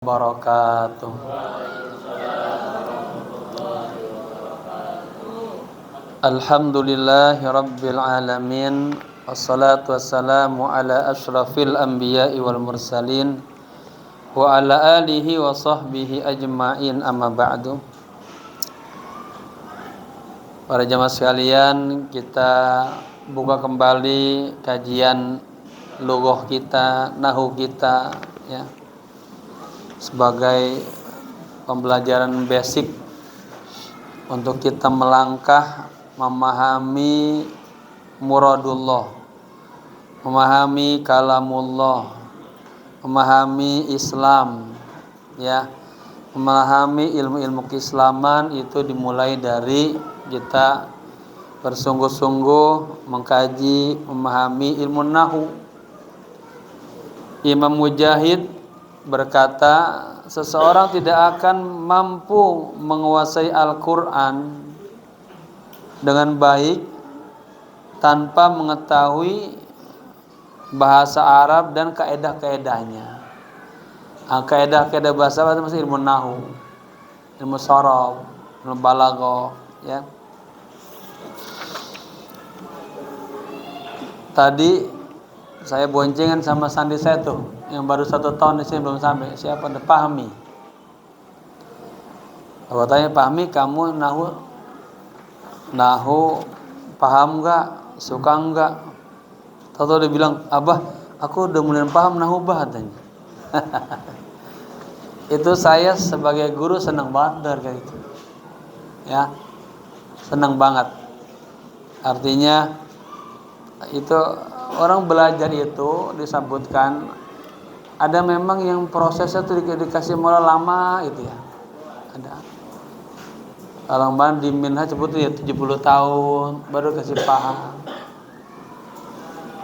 Wabarakatuh. Alhamdulillahi Rabbil Alamin. Wassalatu wassalamu ala ashrafil anbiya'i wal mursalin wa ala alihi wa sahbihi ajma'in, amma ba'du. Para jamaah sekalian, kita buka kembali kajian lughah kita, nahwu kita, ya, sebagai pembelajaran basic untuk kita melangkah memahami muradullah, memahami kalamullah, memahami Islam, ya, memahami ilmu-ilmu keislaman. Itu dimulai dari kita bersungguh-sungguh mengkaji, memahami ilmu nahwu. Imam Mujahid berkata, seseorang tidak akan mampu menguasai Al-Quran dengan baik tanpa mengetahui bahasa Arab dan kaedah-kaedahnya. Kaedah-kaedah bahasa Arab itu masih ilmu nahwu, ilmu sharaf, ilmu balaghah, ya. Tadi saya boncengan sama sandi saya tuh, yang baru 1 tahun di sini belum sampai. Siapa? Fahmi. Aku tanya, Fahmi, kamu nahu paham nggak? Suka nggak? Tahu dia bilang, Abah, aku udah mulai paham nahu, bah, katanya. Itu saya sebagai guru senang banget kayak gitu, ya, senang banget. Artinya itu orang belajar itu disebutkan ada memang yang prosesnya tuh dikasih moral lama itu, ya. Ada orang mana di Minhaj sebutnya 70 tahun baru kasih paham,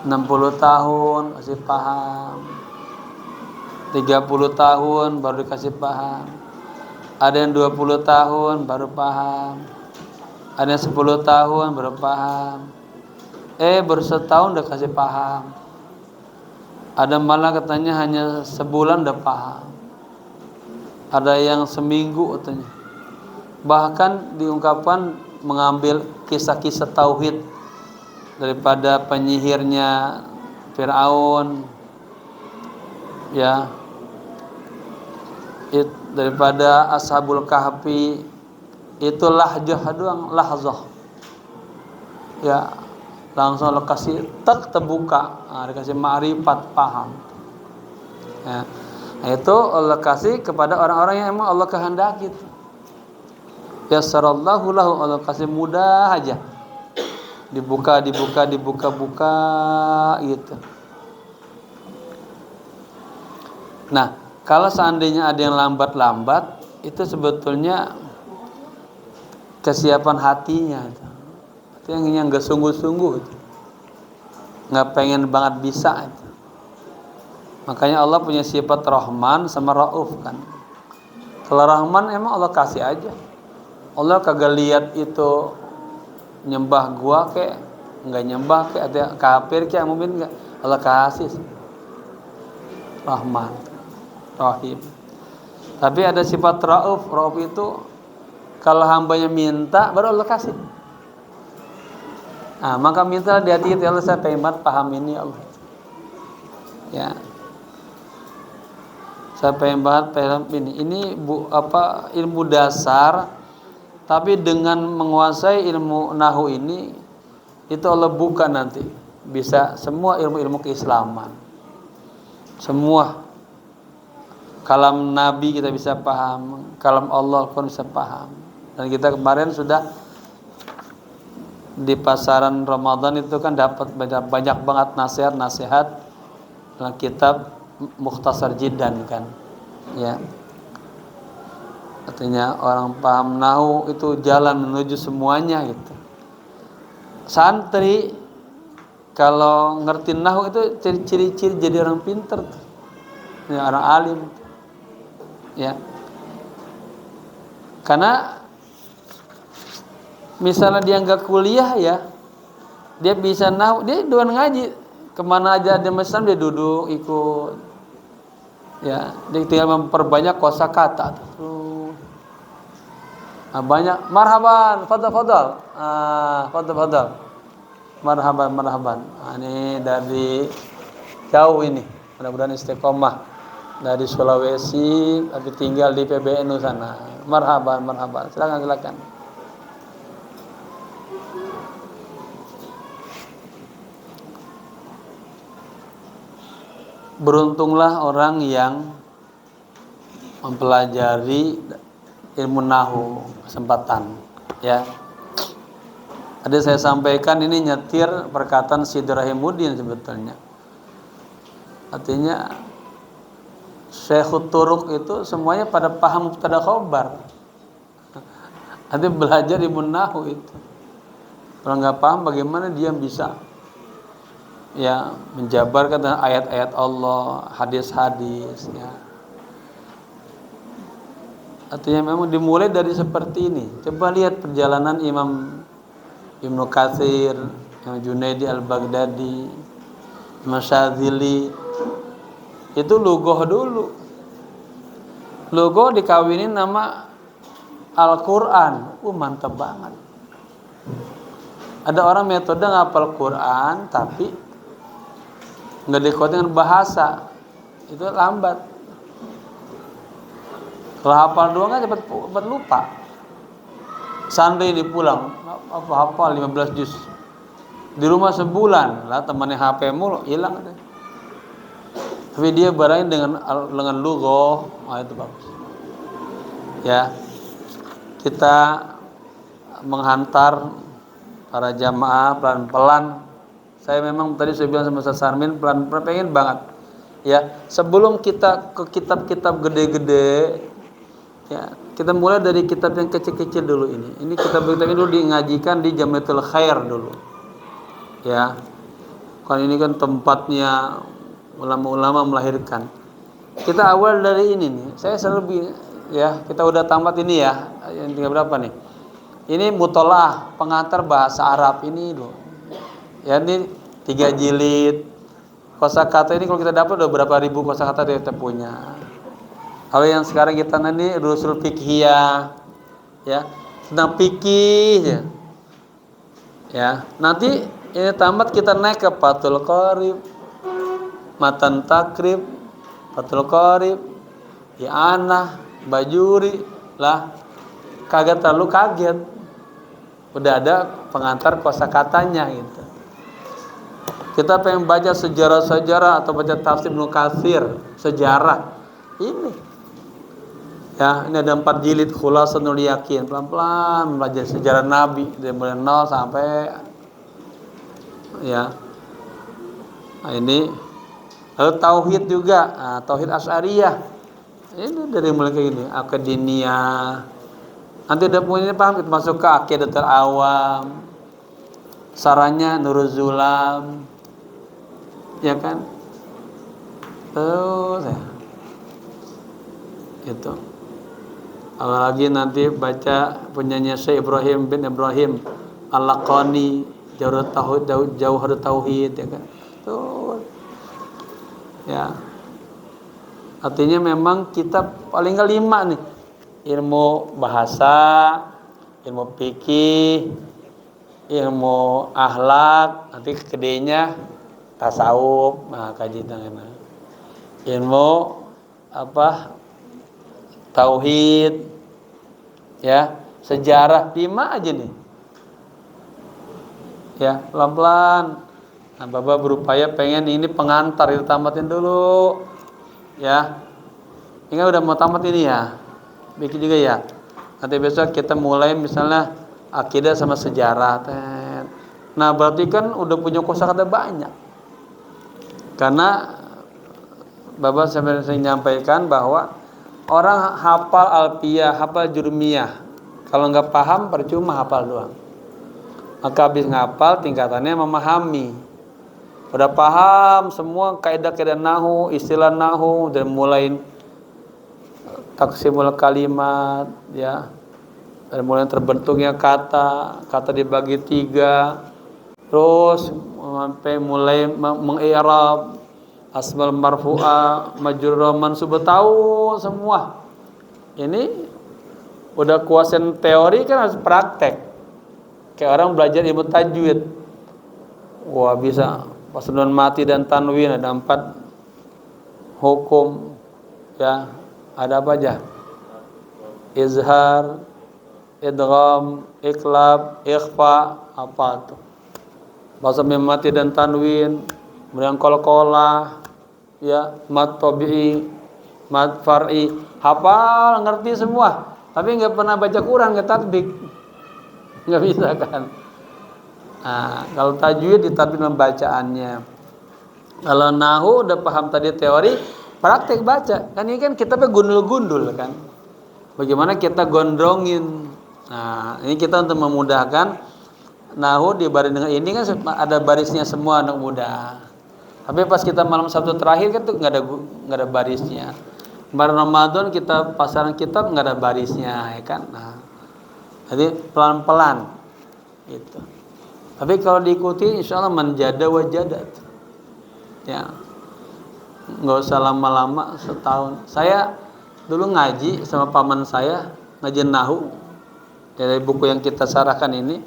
60 tahun kasih paham, 30 tahun baru dikasih paham, ada yang 20 tahun baru paham, ada yang 10 tahun baru paham, baru setahun udah kasih paham. Ada malah katanya hanya sebulan udah paham. Ada yang seminggu katanya. Bahkan diungkapkan mengambil kisah-kisah tauhid daripada penyihirnya Fir'aun, ya, daripada Ashabul Kahfi, itu lahjah doang, lahzah, ya, langsung lokasi terbuka, dikasih ma'rifat, paham, ya. Nah, itu Allah kasih kepada orang-orang yang emang Allah kehendaki. Yassarallahu lahu, Allah kasih mudah aja, dibuka gitu. Nah, kalau seandainya ada yang lambat, itu sebetulnya kesiapan hatinya itu. Yang nggak sungguh-sungguh, nggak pengen banget bisa itu. Makanya Allah punya sifat Rahman sama Rauf, kan. Kalau Rahman emang Allah kasih aja. Allah kagak lihat itu nyembah gua kayak nggak nyembah, kayak ada kafir kayak mukmin nggak, Allah kasih. Rahman, Rahim. Tapi ada sifat Rauf. Rauf itu kalau hambanya minta baru Allah kasih. Nah, maka minta di hati kita, Allah, saya pengen banget paham ini, Allah, ya, saya pengen banget paham ini. Ini ilmu dasar, tapi dengan menguasai ilmu nahwu ini, itu Allah buka nanti bisa semua ilmu-ilmu keislaman, semua kalam Nabi kita bisa paham, kalam Allah pun bisa paham. Dan kita kemarin sudah di pasaran Ramadan itu kan dapat banyak banget nasihat-nasihat dalam kitab Mukhtasar Jiddan, kan, ya. Artinya orang paham nahwu itu jalan menuju semuanya gitu. Santri kalau ngerti nahwu itu ciri-ciri jadi orang pinter tuh, ya, orang alim, ya. Karena misalnya dia nggak kuliah, ya, dia bisa nahwu, dia doan ngaji kemana aja ada Islam dia duduk ikut, Ya, dia tinggal memperbanyak kosakata. Nah, banyak marhaban, fadal. Fadal. Marhaban. Nah, ini dari jauh ini. Mudah-mudahan istiqomah dari Sulawesi tapi tinggal di PBNU sana. Marhaban. Silakan. Beruntunglah orang yang mempelajari ilmu nahu kesempatan, ya. Tadi saya sampaikan ini nyetir perkataan Syed Rahimuddin sebetulnya. Artinya Syekhut Turuk itu semuanya pada paham mubtada khobar. Nanti belajar ilmu nahu itu. Kalau nggak paham bagaimana dia bisa ya menjabarkan dengan ayat-ayat Allah, hadis-hadis, ya. Artinya memang dimulai dari seperti ini. Coba lihat perjalanan Imam Ibnu Katsir, Imam Junaidi Al-Baghdadi, Imam Syadzili. Itu lugoh dulu. Lugoh dikawinin nama Al-Quran. Mantap banget. Ada orang metode ngapal Quran tapi nggak dikuat dengan bahasa, itu lambat. Kalau hafal doang kan cepat lupa. Santri ini pulang hafal 15 juz. Di rumah sebulan lah temannya HP mulu hilang deh. Tapi dia barangin dengan lugha, itu bagus. Ya. Kita menghantar para jamaah pelan-pelan. Saya memang tadi saya bilang sama Ustaz Sarmin pelan-pelan pengen banget. Ya, sebelum kita ke kitab-kitab gede-gede, ya, kita mulai dari kitab yang kecil-kecil dulu ini. Ini kitab-kitab ini dulu ngajikan di Jamiatul Khair dulu. Ya. Kan ini kan tempatnya ulama-ulama melahirkan. Kita awal dari ini nih. Saya selalu ya, kita udah tamat ini ya. Yang tinggal berapa nih? Ini mutolaah pengantar bahasa Arab ini loh. Ya, ini 3 jilid. Kosakata ini kalau kita dapat udah berapa ribu kosakata kita punya. Kalau yang sekarang kita nanti Rusul Fiqhiyah, ya, tentang fikih ya. Nanti ini tamat kita naik ke Fathul Qorib, Matan Takrib, Fathul Qorib, I'anah, Bajuri lah. Kagak terlalu kaget. Udah ada pengantar kosakatanya gitu. Kita pengen baca sejarah-sejarah atau baca tafsir Ibnu Katsir, sejarah. Ini. Ya, ini ada 4 jilid Khulasatul Yakin. Pelan-pelan belajar sejarah Nabi dari mulai 0 sampai ya. Nah, ini lalu tauhid juga. Nah, tauhid Asy'ariyah. Ini dari mulai kayak gini, akademia. Nanti udah punya paham kita masuk ke Aqidatul Awam. Sarannya Nurul Zulam. Ya kan? Terus ya. Itu. Apalagi nanti baca punyanya Syekh Ibrahim bin Ibrahim Al-Laqani, Jauharut Tauhid, ya kan? Tuh. Ya. Artinya memang kita paling enggak 5 nih. Ilmu bahasa, ilmu fikih, ilmu akhlak, nanti kedenya tasawuf, kaji tangan. Ilmu apa? Tauhid, ya, sejarah 5 aja nih. Ya, pelan-pelan. Nah, Bapak berupaya pengen ini pengantar itu tamatin dulu. Ya. Ingat udah mau tamat ini ya. Bikin juga ya. Nanti besok kita mulai misalnya akidah sama sejarah. Nah, berarti kan udah punya kosakata banyak. Karena Bapak saya menyampaikan bahwa orang hafal alfiyah, hafal jurmiyah, kalau nggak paham percuma hafal doang. Maka habis ngapal tingkatannya memahami. Udah paham semua kaidah-kaidah nahu, istilah nahu, dan mulai taksimul kalimat, ya, dari mulai terbentuknya kata dibagi 3, terus sampai mulai mengi'rab asmal marfu'ah, majrurah, mansubah, tahu semua. Ini udah kuasain teori kan harus praktek. Kayak orang belajar ilmu tajwid. Wah, bisa pas nun mati dan tanwin ada 4 hukum, ya. Ada apa aja? Izhar, idgham, iqlab, ikhfa, apa tuh? Bahasa mati dan tanwin, kemudian qalqalah, ya, mad tabi'i, mad far'i, hafal, ngerti semua. Tapi nggak pernah baca Quran, nggak tatbik, nggak bisa kan? Nah, kalau tajwid ditatbik membacaannya. Kalau nahu udah paham tadi teori, praktek baca. Kan ini kan kitabnya gundul-gundul kan. Bagaimana kita gondrongin. Nah, ini kita untuk memudahkan nahu dibaring dengan ini kan ada barisnya semua anak muda. Tapi pas kita malam Sabtu terakhir kan tuh nggak ada barisnya. Kemarin Ramadan kita pasaran kitab nggak ada barisnya, ya kan? Nah, jadi pelan-pelan gitu. Tapi kalau diikuti insya Allah manjada wajadat. Ya, nggak usah lama-lama, setahun. Saya dulu ngaji sama paman saya, ngaji nahu dari buku yang kita sarahkan ini.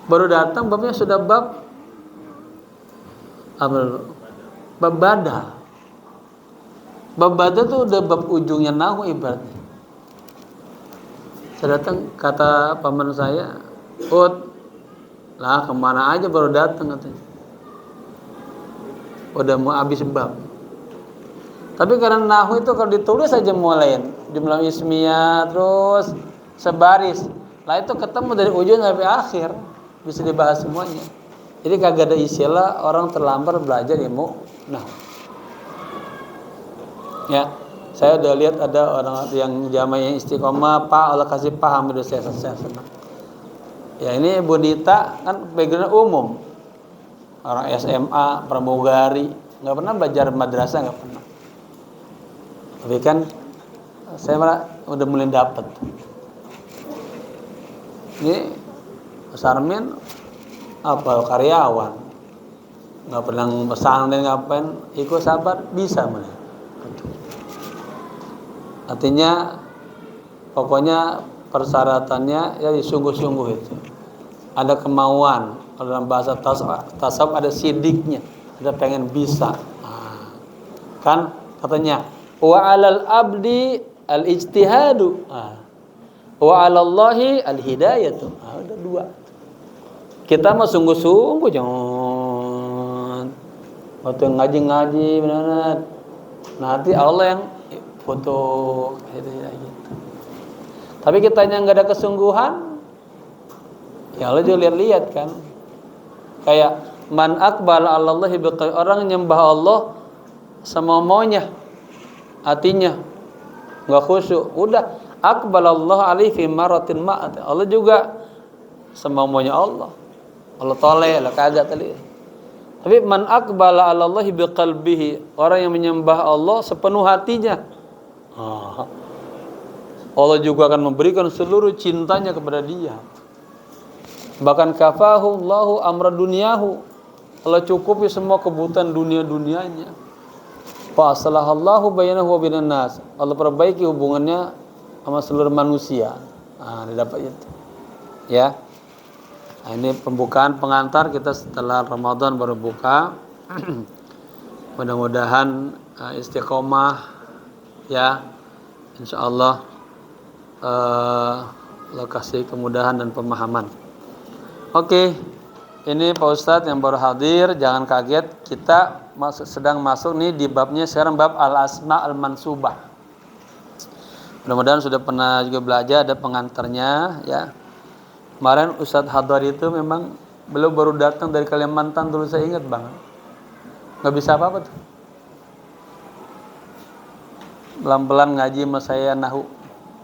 Baru datang babnya sudah bab apa? Bab bada. Bab bada tuh udah bab ujungnya nahu ibaratnya. Saya datang, kata paman saya, lah kemana aja baru datang katanya. Udah mau habis bab. Tapi karena nahu itu kalau ditulis aja mulai jumlah ismiyah terus sebaris. Lah itu ketemu dari ujung sampai akhir, bisa dibahas semuanya. Jadi kagak ada istilah orang terlambat belajar ilmu nahu. Ya, saya udah lihat ada orang yang jamaah yang istiqomah, Pak Allah kasih paham, udah saya senang. Ya ini Bu Dita kan background umum, orang SMA, pramugari, nggak pernah belajar madrasah, nggak pernah. Tapi kan saya malah udah mulai dapet. Ini Sarmin apa karyawan, nggak pernah pesan dan ngapain, ikut sabar bisa mana. Artinya pokoknya persyaratannya ya sungguh-sungguh itu. Ada kemauan, kalau dalam bahasa tasawuf ada sidiknya, ada pengen bisa. Nah, kan katanya wa 'alal abdi al-ijtihadu. Wa 'alallahi al-hidayatu. Udah 2. Kita mah sungguh-sungguh jangan waktu ngaji-ngaji benar. Nanti Allah yang foto gitu. Tapi kitanya nggak ada kesungguhan, ya Allah juga lihat-lihat kan. Kayak man aqbala 'alallahi biqalbi, orang nyembah Allah sama maunya, hatinya nggak khusyuk. Udah aqbalallahu alaihi fi maratin ma'at. Allah juga sama maunya Allah. Allah toleh, Allah kagak tadi. Tapi man aqbala 'alallahi biqalbihi, orang yang menyembah Allah sepenuh hatinya. Allah juga akan memberikan seluruh cintanya kepada dia. Bahkan kafahu Allahu amra dunyahu, Allah cukupi semua kebutuhan dunia-dunianya. Fa aslahallahu bainahu wa bainan nas, Allah perbaiki hubungannya sama seluruh manusia. Didapat itu. Ya. Nah, ini pembukaan pengantar kita setelah Ramadan baru buka. Mudah-mudahan istiqomah, ya, insyaallah Allah kasih kemudahan dan pemahaman. Oke, ini Pak Ustadz yang baru hadir, jangan kaget, kita sedang masuk nih di babnya sekarang, bab al-asma al-mansubah. Mudah-mudahan sudah pernah juga belajar, ada pengantarnya, ya. Kemarin Ustadz Hadar itu memang beliau baru datang dari Kalimantan dulu, saya ingat banget. Nggak bisa apa-apa tuh. Pelan-pelan ngaji sama saya nahu.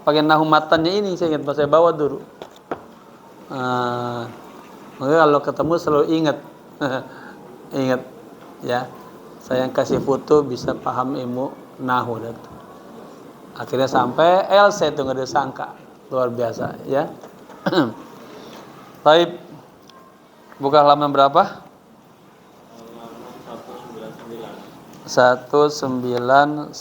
Pakai nahu matannya ini saya ingat, pas saya bawa dulu. Makanya kalau ketemu selalu ingat. Ingat ya. Saya yang kasih foto bisa paham ilmu nahu itu. Akhirnya sampai saya itu nggak disangka. Luar biasa ya. Baik. Buka halaman berapa? 199.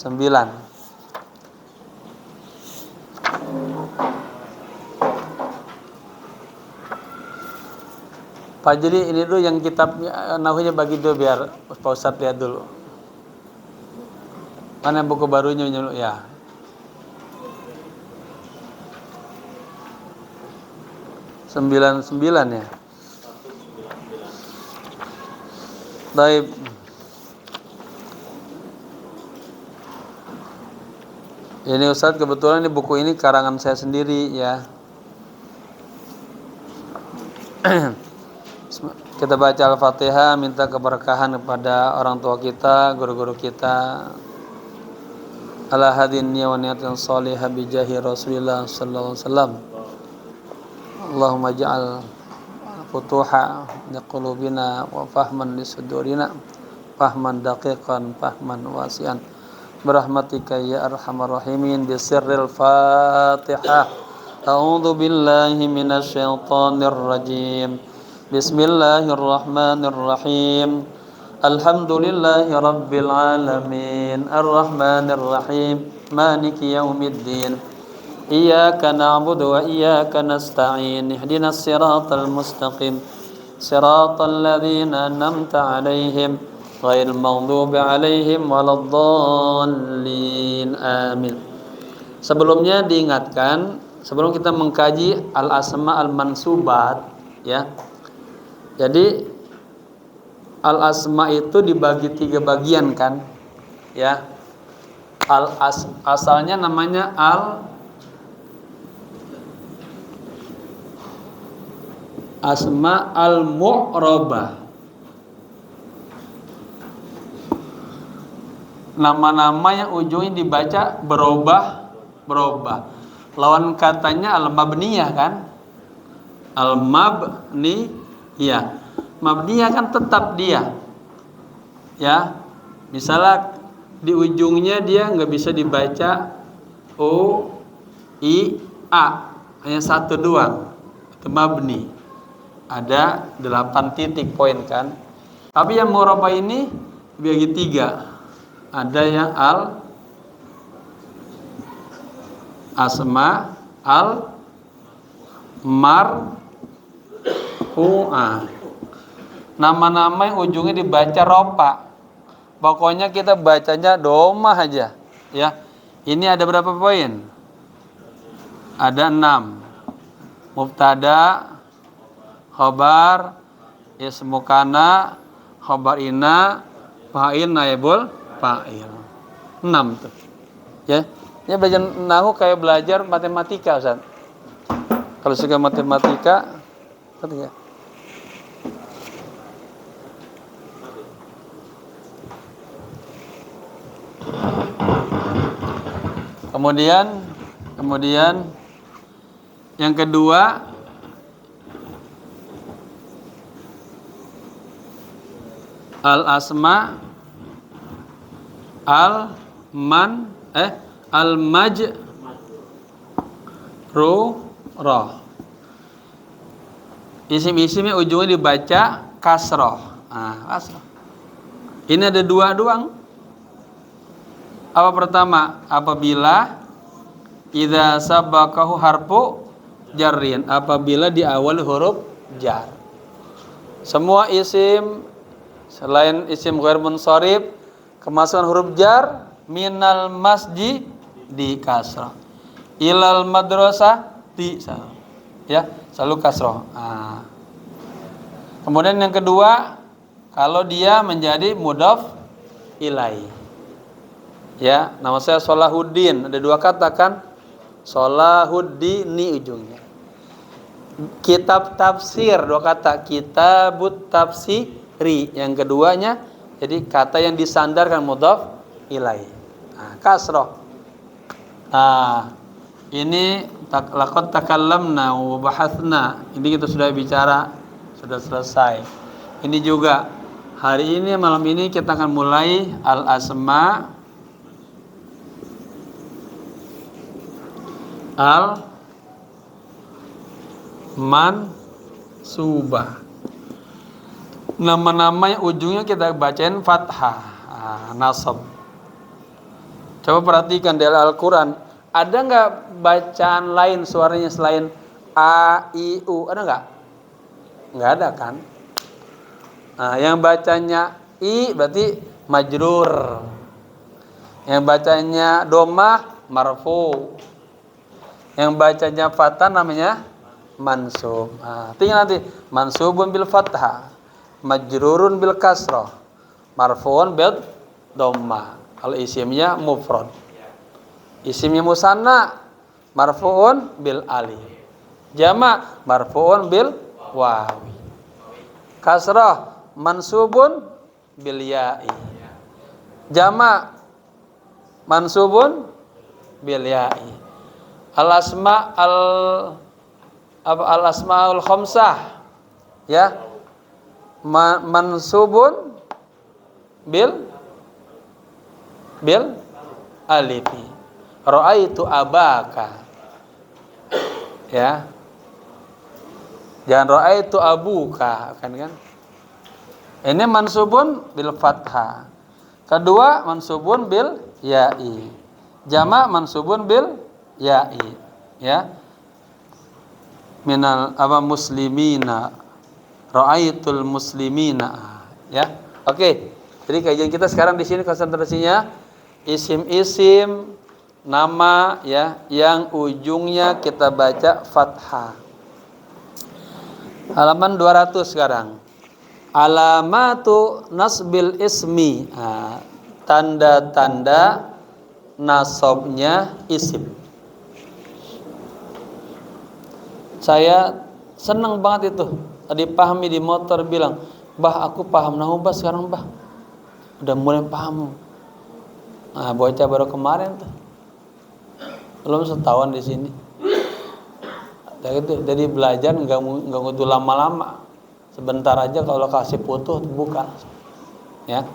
Pak jadi ini dulu yang kitabnya nahunya bagi dulu biar Pak Ustadz lihat dulu. Mana buku barunya dulu ya. Sembilan ya. Baik. Ini Ustadz kebetulan ini buku ini karangan saya sendiri ya. Kita baca Al-Fatihah, minta keberkahan kepada orang tua kita, guru-guru kita. Ala hadin wa niyatin salihah bi jahi Rasulillah sallallahu alaihi wasallam. Allahumma ja'al futuha li qulubina wa fahman li sudurina, fahman daqiqan, fahman wasi'an. Birahmatika ya arhamar rahimin bi sirril Fatihah. A'udzu billahi minasy syaithanir rajim. Bismillahirrahmanirrahim. Alhamdulillahi rabbil alamin. Arrahmanir rahim. Maliki yaumiddin. Iyyaka na'budu wa iyyaka nasta'in. Ihdinas siratal mustaqim. Siratal ladzina an'amta 'alaihim ghairil maghdubi 'alaihim waladdallin. Amin. Sebelumnya diingatkan, sebelum kita mengkaji al-asma al-mansubat ya. Jadi al-asma itu dibagi 3 bagian kan? Ya. Asalnya namanya asma al-mu'rabah. Nama-nama yang ujungnya dibaca berubah. Lawan katanya al-mabniyah kan? Al-mabniyah. Mabniyah kan tetap dia. Ya. Misalnya di ujungnya dia enggak bisa dibaca o, i, a. Hanya satu doang. Itu mabni. Ada 8 titik poin kan. Tapi yang mu'rabah ini dibagi 3. Ada yang asma marfu'ah. Nama-nama yang ujungnya dibaca ropa. Pokoknya kita bacanya domah aja ya. Ini ada berapa poin? Ada 6. Mubtada, khobar, ismu kana, khobar ina, fa'il, naibul fa'il. 6 tuh. Ya. Ini belajar nahu kayak belajar matematika, Ustaz. Kalau suka matematika, ya. Kemudian yang kedua al-asma al-majrurah. Isim-isimnya ujungnya dibaca kasroh. Kasroh. Ini ada 2 doang. Apa pertama? Apabila idza sabaqahu harfu jarrin, apabila diawali huruf jar. Semua isim selain isim ghair munsharif kemasukan huruf jar, minal masjid di kasrah, ilal madrasah di ya, selalu kasrah. Kemudian yang kedua, kalau dia menjadi mudhaf ilaih. Ya, nama saya Solahuddin, ada 2 kata kan? Solahuddini ujungnya. Kitab tafsir 2 kata, kitabut tafsiri. Yang keduanya jadi kata yang disandarkan mudhaf ilaih. Kasrah. Ini laqad takallamna wa bahatsna. Ini kita sudah bicara, sudah selesai. Ini juga hari ini malam ini kita akan mulai al-asma al-mansubah. Nama-nama yang ujungnya kita bacain fathah. nasab. Coba perhatikan di Al-Quran, ada nggak bacaan lain suaranya selain a, i, u? Ada nggak? Nggak ada kan? Nah, yang bacanya i berarti majrur. Yang bacanya domah marfu. Yang bacanya fathah namanya mansub. Nah, tinggal nanti mansubun bil fathah, majrurun bil kasrah, marfuun bil domah. Kalau isimnya mufrad. Isimnya musanna marfuun bil alif. Jama' marfuun bil wawi. Kasrah mansubun bil ya'i. Jama' mansubun bil ya'i. Al asmaul khamsah ya, mansubun bil alifi. Ra'aitu abaka ya, jangan ra'aitu abuka kan. Ini mansubun bil fathah. Kedua mansubun bil ya'i. Jama' mansubun bil ya'i ya. Minal muslimina, ra'aitul muslimina ya. Oke. Jadi kajian kita sekarang di sini konsentrasinya isim-isim nama ya yang ujungnya kita baca fathah. Halaman 200 sekarang. Alamatu nasbil ismi. Nah, tanda-tanda nasabnya isim. Saya senang banget itu. Tadi Pahmi di motor bilang, "Bah, aku paham nahu bah sekarang, bah." Udah mulai paham. Nah, bocah baru kemarin tuh. Belum setahun di sini. Jadi belajar nggak butuh lama-lama. Sebentar aja kalau kasih foto buka. Ya.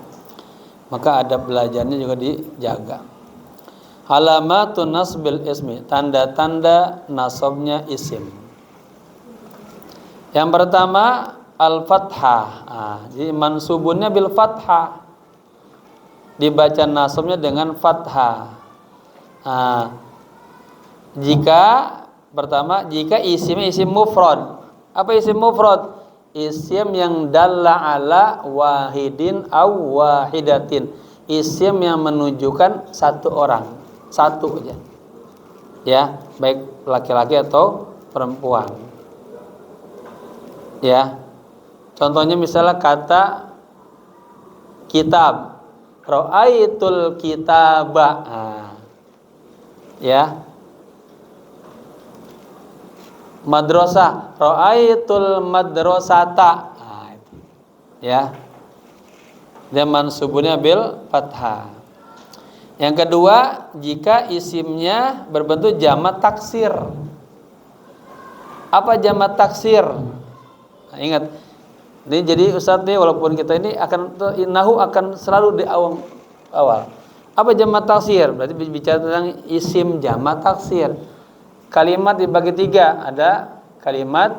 Maka ada belajarnya juga dijaga. Alamatun nasbil ismi, tanda-tanda nasabnya isim. Yang pertama al-fathah. Jadi mansubunnya bil fathah. Dibaca nasabnya dengan fathah. Jika isimnya isim mufrad. Apa isim mufrad? Isim yang dalla ala wahidin aw wahidatin. Isim yang menunjukkan satu orang, satu aja. Ya, baik laki-laki atau perempuan. Ya. Contohnya misalnya kata kitab. Ra'aitul kitaba. Ya. Madrasah, ra'aitul madrasata. Ya. Dia mansubunnya bil fathah. Yang kedua, jika isimnya berbentuk jamak taksir. Apa jamak taksir? Nah, ingat. Ini jadi Ustaz nih, walaupun kita ini nahu akan selalu di awal. Apa jamak taksir? Berarti bicara tentang isim jamak taksir. Kalimat dibagi tiga, ada kalimat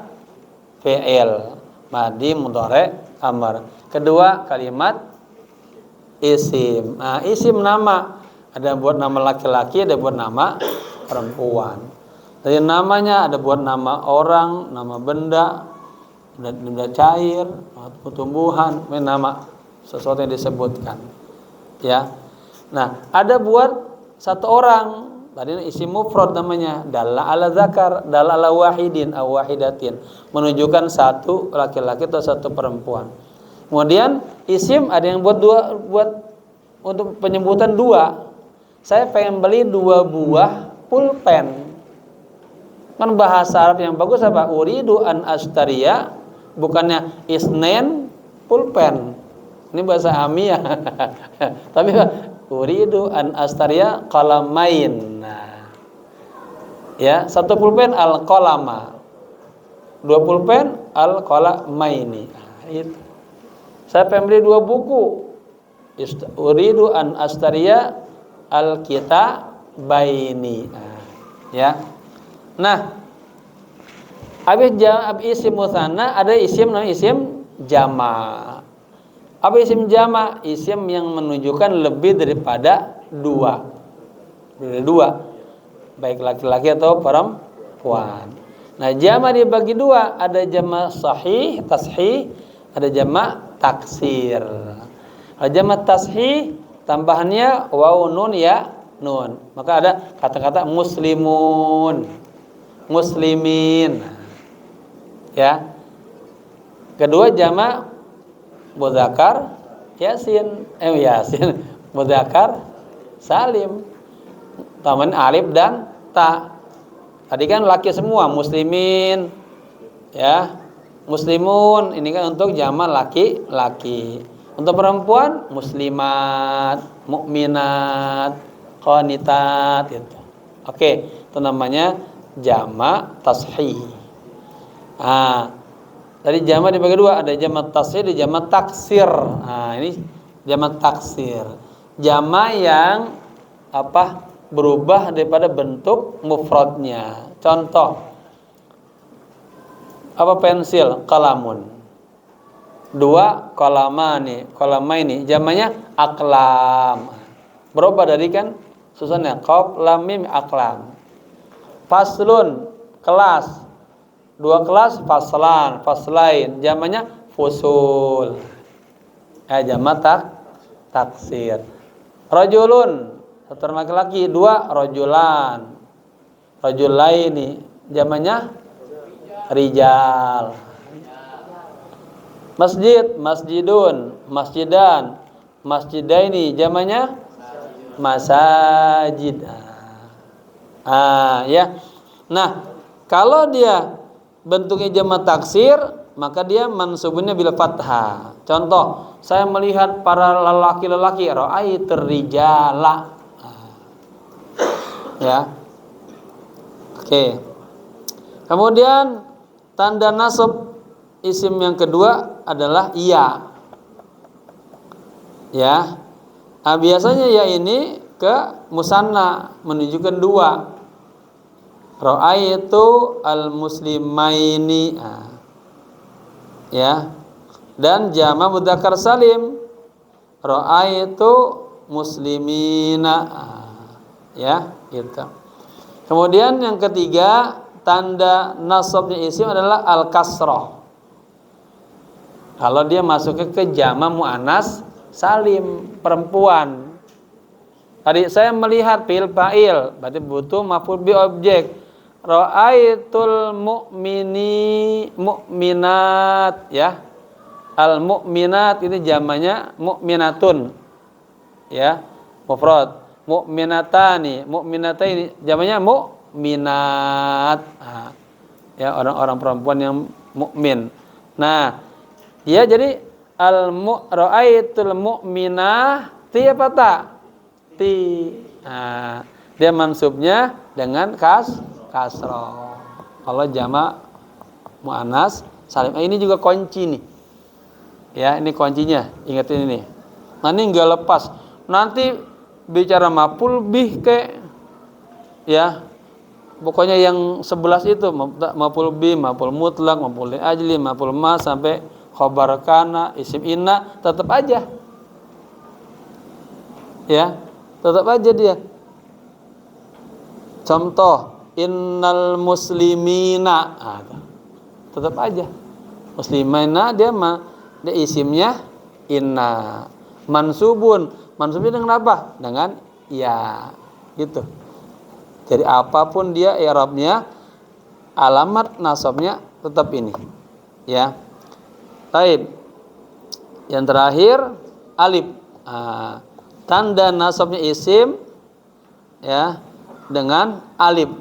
fi'il, madhi, mudhari', amr. Kedua kalimat isim. Nah, isim nama, ada buat nama laki-laki, ada buat nama perempuan. Dari namanya ada buat nama orang, nama benda, benda cair, tumbuhan, nama sesuatu yang disebutkan. Ya. Nah, ada buat satu orang. Tadi isim mufrad namanya, dalla ala zakar, dalla ala wahidin aw wahidatin, menunjukkan satu laki-laki atau satu perempuan. Kemudian isim ada yang buat untuk penyebutan dua. Saya pengen beli 2 buah pulpen. Kan bahasa Arab yang bagus apa? Uridu an astariya, bukannya isnen pulpen. Ini bahasa Amiyah. Tapi uridu an astariya qalamain. Nah, ya, 1 pulpen al-qalama. 2 pulpen al-qalamaini. Nah, itu. Saya pengen beli 2 buku. Uridu an astariya al-kitabaini. Nah, ya. Nah, habis isim musanna ada isim namanya isim jama. Apa isim jama? Isim yang menunjukkan lebih daripada dua. Dari dua, baik laki-laki atau perempuan. Nah, jama dibagi dua, ada jama sahih, tashih, ada jama taksir. Kalau jama tashih tambahannya waw nun ya nun. Maka ada kata-kata muslimun, muslimin. Ya. Kedua jama mudzakar yasin, mudzakar salim. Taman alif dan ta. Tadi kan laki semua, muslimin, ya, muslimun. Ini kan untuk jama laki-laki. Untuk perempuan, muslimat, mukminat, qanitat, gitu. Oke, itu namanya jama tashih. Nah, tadi jama dibagi dua, ada jama tashih, ada jama taksir. Nah, ini jama taksir. Jama yang berubah daripada bentuk mufradnya. Contoh, pensil, kalamun. Dua, kalamani, kalamaini. Jamanya aklam. Berubah dari kan susunannya qaf lam mim aklam. Faslun, kelas. Dua kelas, faslan, faslain. Jamanya fusul. Jama taksir. Rajulun, satu orang laki-laki. Dua, rajulan, rajulaini. Jamanya rijal. Masjid, masjidun, masjidan, masjidaini. Jamanya masajid. Ya. Nah, kalau dia bentuknya jama taksir, maka dia mansubunnya bila fathah. Contoh, saya melihat para lelaki-lelaki, ra'aitur rijala. Ya. Oke. Kemudian tanda nasab isim yang kedua adalah ya. Ya. Nah, biasanya ya ini ke musanna, menunjukkan dua. Ra'aitu al-muslimaini. Ya. Dan jama mudzakkar salim. Ra'aitu muslimina. Ya, gitu. Kemudian yang ketiga, tanda nasabnya isim adalah al-kasrah. Kalau dia masuknya ke jama muannas salim, perempuan. Tadi saya melihat fi'il fa'il, berarti butuh maf'ul bi objek. Ra'aitul mu'minat, ya. Al mu'minat ini jamanya mu'minatun. Ya, mufrad. Mu'minatani, mu'minataini, jamanya mu'minat. Ya, orang-orang perempuan yang mukmin. Nah, ya, jadi ra'aitul mu'minah ti apa tak? Ti. Nah, dia mansubnya dengan kasroh. Kalau jama muannas salim. Ini juga kunci nih. Ya, ini kuncinya. Ingatin ini. Nah, ini enggak lepas. Nanti bicara maf'ul bih ya. Pokoknya yang 11 itu, maf'ul bih, maf'ul mutlak, maf'ul li ajli, maf'ul ma sampai khabar kana, isim inna, tetap aja. Ya, tetap aja dia. Contoh, innal muslimina. Tetap aja. Muslimina dia isimnya inna. Mansubnya dengan apa? Dengan ya, gitu. Jadi apapun dia i'rabnya, alamat nasabnya tetap ini. Ya. Baik. Yang terakhir alif. Tanda nasabnya isim ya dengan alif.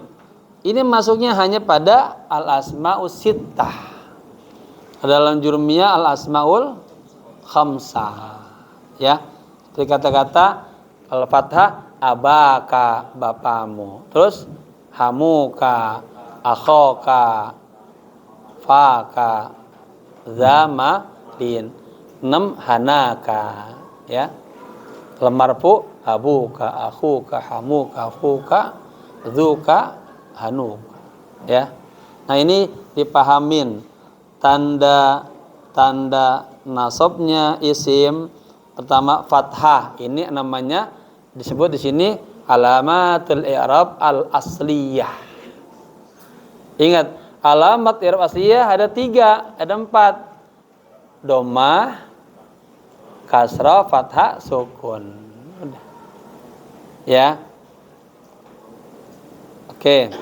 Ini masuknya hanya pada al-asma'us sittah. Dalam jurmiyah al-asma'ul khamsah. Ya. Seperti kata-kata al-fathah abaka, bapamu. Terus hamuka, akhoka, faka, zamalin, hanaka. Ya. Lemarfu abuka, akhuka, hamuka, akhuka, dzuka, hanuk. Ya. Nah, ini dipahamin tanda nasabnya isim pertama fathah. Ini namanya disebut di sini alamatul i'rab al asliyah. Ingat, alamat i'rab asliyah ada 3, ada 4. Dhammah, kasrah, fathah, sukun. Udah. Ya. Oke.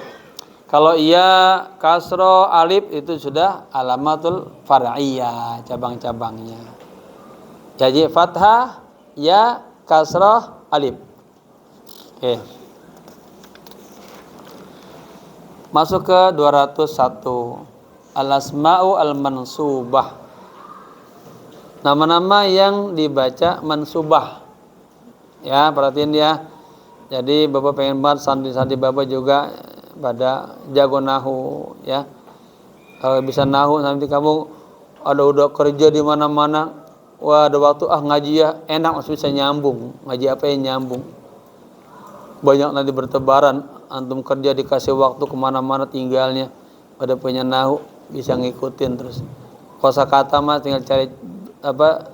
Kalau iya kasroh alif itu sudah alamatul far'iyah, cabang-cabangnya. Jadi fathah, ya, kasroh, alif. Oke. Masuk ke 201. Al-asma'u al-mansubah. Nama-nama yang dibaca mansubah. Ya, perhatiin ya. Jadi Bapak pengen banget santri-santri Bapak juga pada jago nahu ya. Kalau bisa nahu nanti kamu udah kerja di mana-mana, wah ada waktu ngaji ya enak, masih bisa nyambung. Ngaji apa yang nyambung? Banyak nanti bertebaran, antum kerja dikasih waktu kemana-mana tinggalnya, pada punya nahu bisa ngikutin terus. Kosakata mah tinggal cari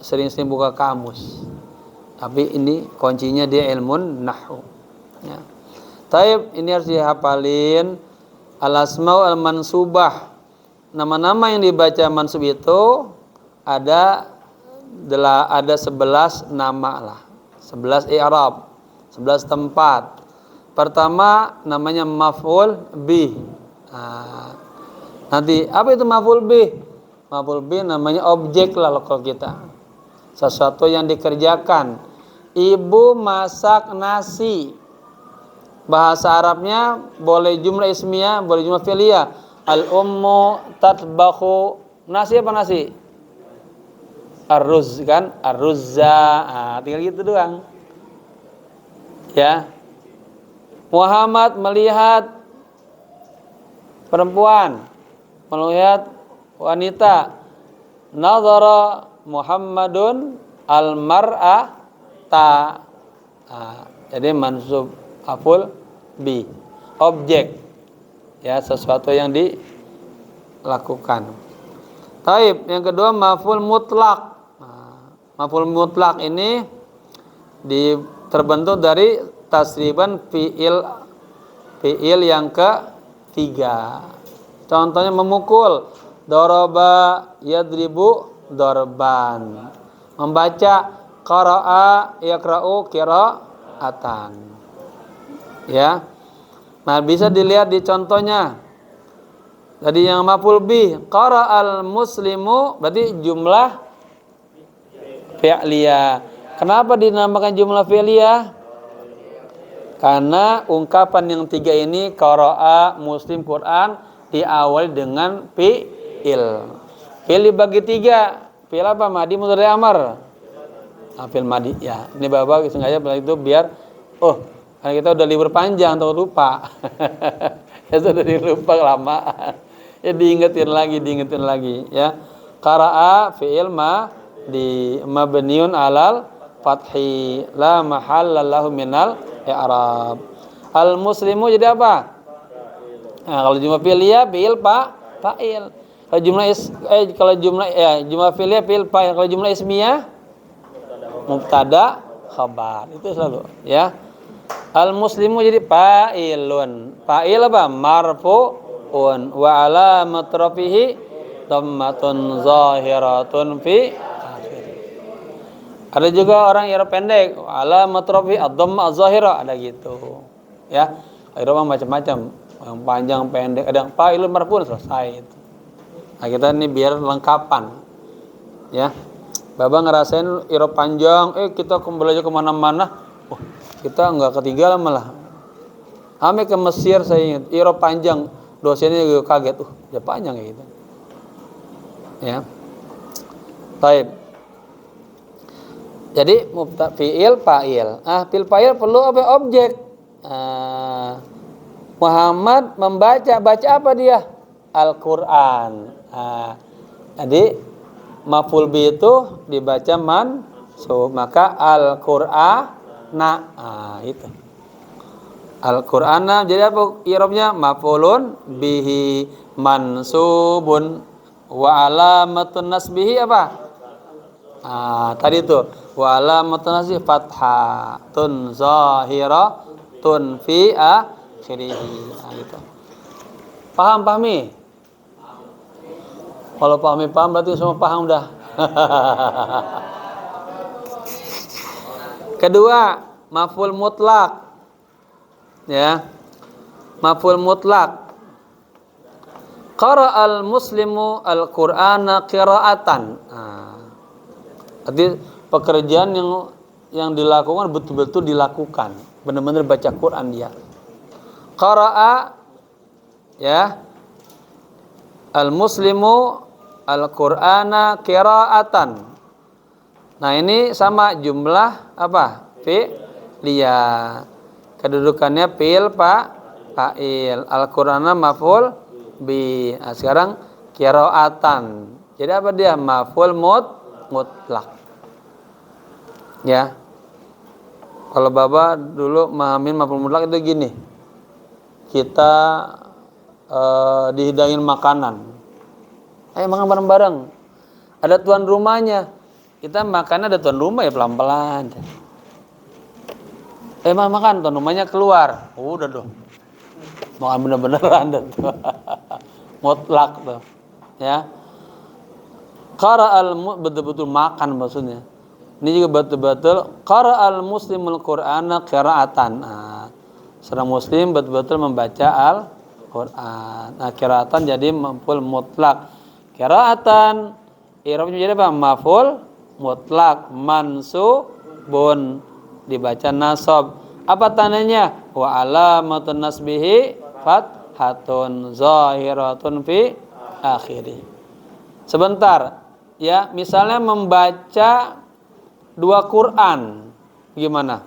sering-sering buka kamus. Tapi ini kuncinya dia ilmu nahwu. Ya. Taib, ini harus dihafalin. Al-asma'u al-mansubah. Nama-nama yang dibaca mansub itu ada 11 nama lah. 11 i'rab, 11 tempat. Pertama namanya maf'ul bih. Nah, nanti apa itu maf'ul bih? Maf'ul bih namanya objek lah kalau kita. Sesuatu yang dikerjakan. Ibu masak nasi. Bahasa Arabnya boleh jumlah ismiyah, boleh jumlah fi'liyah. Al-ummu tatbakhu. Nasi apa nasi? Ar-ruz kan? Ar-ruzza. Tinggal gitu doang. Ya. Muhammad melihat perempuan, melihat wanita. Nadhara Muhammadun al-mar'ata. Jadi mansub maf'ul bi, objek, ya, sesuatu yang dilakukan. Taib, yang kedua maf'ul mutlak. Maf'ul mutlak ini terbentuk dari tasriban fi'il yang ketiga. Contohnya memukul, daraba yadribu darban. Membaca, qara'a yaqra'u qira'atan. Ya. Nah, bisa dilihat di contohnya. Tadi yang maf'ul bih, qara'al muslimu, berarti jumlah fi'liyah. Kenapa dinamakan jumlah fi'liyah? Karena ungkapan yang 3 ini, qara'a, muslim, Quran, diawali dengan fi'il. Fi'il dibagi 3. Fi'il apa? Madi, mudhari, amar. Fi'il madi. Ya, ini Bapak sengaja itu biar karena kita udah libur panjang, tahu lupa. Ya sudah lupa lama. Ya diingetin lagi ya. Qara'a fi'il di mabniun alal fathi la mahalla lahu minal i'rab. Al muslimu jadi apa? Nah, kalau jumlah fi'liyah fi'il fa'il. Kalau jumlah fi'liyah fi'il fa'il. Kalau jumlah ismiyah mubtada khabar. Itu selalu ya. Al muslimu jadi fa'ilun. Fa'il apa? Marfu'un wa alamat rafihi dhammatun zahiratun fi akhir. Ada juga orang i'rab pendek, alamat rafihi ad-dhammah az-zahirah, ada gitu. Ya. I'rab macam-macam, yang panjang, pendek, ada fa'ilun marfu'un, selesai itu. Nah, kita ini biar lengkapan. Ya. Bapak ngerasain i'rab panjang, kita belajar kemana mana. Kita nggak ketinggalan malah. Kami ke Mesir, saya ingat, i'rab panjang, dosennya juga kaget, ya panjang ya gitu. Ya. Taib. Jadi fi'il fa'il. Fi'il fa'il perlu apa? Objek. Muhammad baca apa dia? Al-Qur'an. Jadi maf'ul bi itu dibaca mansub, maka Al-Qur'an. Itu. Al-Qur'ana jadi apa i'rabnya? Maf'ulun bihi mansubun wa alamatun nasbihi apa? Tadi itu wa alamatun nasbi fathatun zahiratun fi akhirih. Gitu. Pahami? Kalau paham berarti semua paham dah. Kedua, maf'ul mutlak. Ya. Maf'ul mutlak. Qara'al muslimu al-Qur'ana qira'atan. Arti pekerjaan yang dilakukan betul-betul dilakukan, benar-benar baca Quran dia. Qara'a ya al-muslimu al-Qur'ana qira'atan. Nah, ini sama jumlah apa? Fi'liyah. Kedudukannya fa'il. Al-Qur'ana maf'ul bi. Nah, sekarang qira'atan. Jadi apa dia? Maf'ul mutlak. Ya. Kalau Bapak dulu memahami maf'ul mutlak itu gini. Kita dihidangin makanan. Ayo makan bareng-bareng. Ada tuan rumahnya. Kita makannya ada tuan rumah ya pelan-pelan. Makan tuan rumahnya keluar. Udah dong. Makan bener-beneran tuh. Mutlak tuh. Ya. Qara'al betul-betul makan maksudnya. Ini juga betul-betul qara'al muslimul Qur'ana qira'atan. Seorang muslim betul-betul membaca Al-Qur'an. Qira'atan jadi maf'ul mutlak. Qira'atan i'rabnya jadi apa? Maf'ul mutlak mansubun, dibaca nasab. Apa tandanya? Wa alamatun nasbihi fathatun zahiratun fi akhirih. Sebentar. Ya, misalnya membaca 2 Quran. Gimana?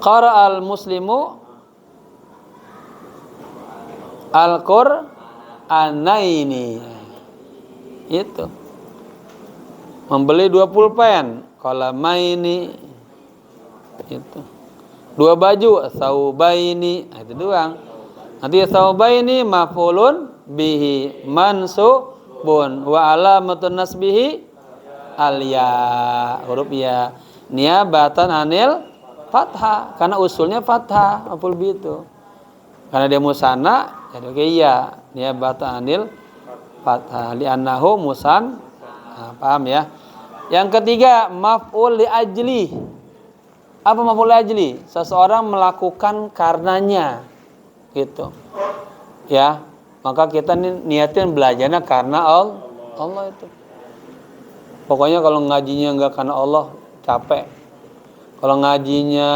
Qara'al muslimu al-Qur'anaini. Itu. Membeli 2 pulpen, qalamaini. Itu. 2 baju, thawbaini. Itu doang. Nanti thawbaini maf'ulun bihi mansubun wa alamatun nasbihi al-ya, huruf ya, niabatan anil fathah, karena usulnya fathah maf'ul bi itu. Karena dia musanna jadi ya niabatan anil fathah li annahu musan. Paham ya? Yang ketiga, maf'ul li ajli. Apa maf'ul li ajli? Seseorang melakukan karenanya. Gitu. Ya, maka kita niatin belajarnya karena Allah itu. Pokoknya kalau ngajinya enggak karena Allah, capek. Kalau ngajinya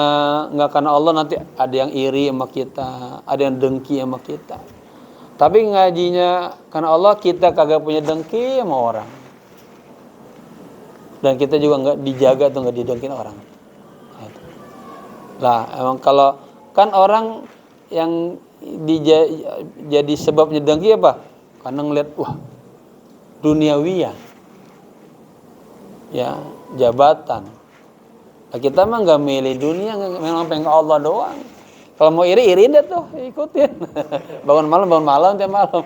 enggak karena Allah, nanti ada yang iri sama kita, ada yang dengki sama kita. Tapi ngajinya karena Allah, kita kagak punya dengki sama orang. Dan kita juga enggak dijaga atau enggak didengkin orang. Lah, emang kalau kan orang yang jadi sebabnya dengki apa? Karena ngeliat duniawiyah. Ya, jabatan. Nah, kita mah nggak milih dunia, memang pengen Allah doang. Kalau mau iri deh tuh, ikutin. bangun malam tiap malam.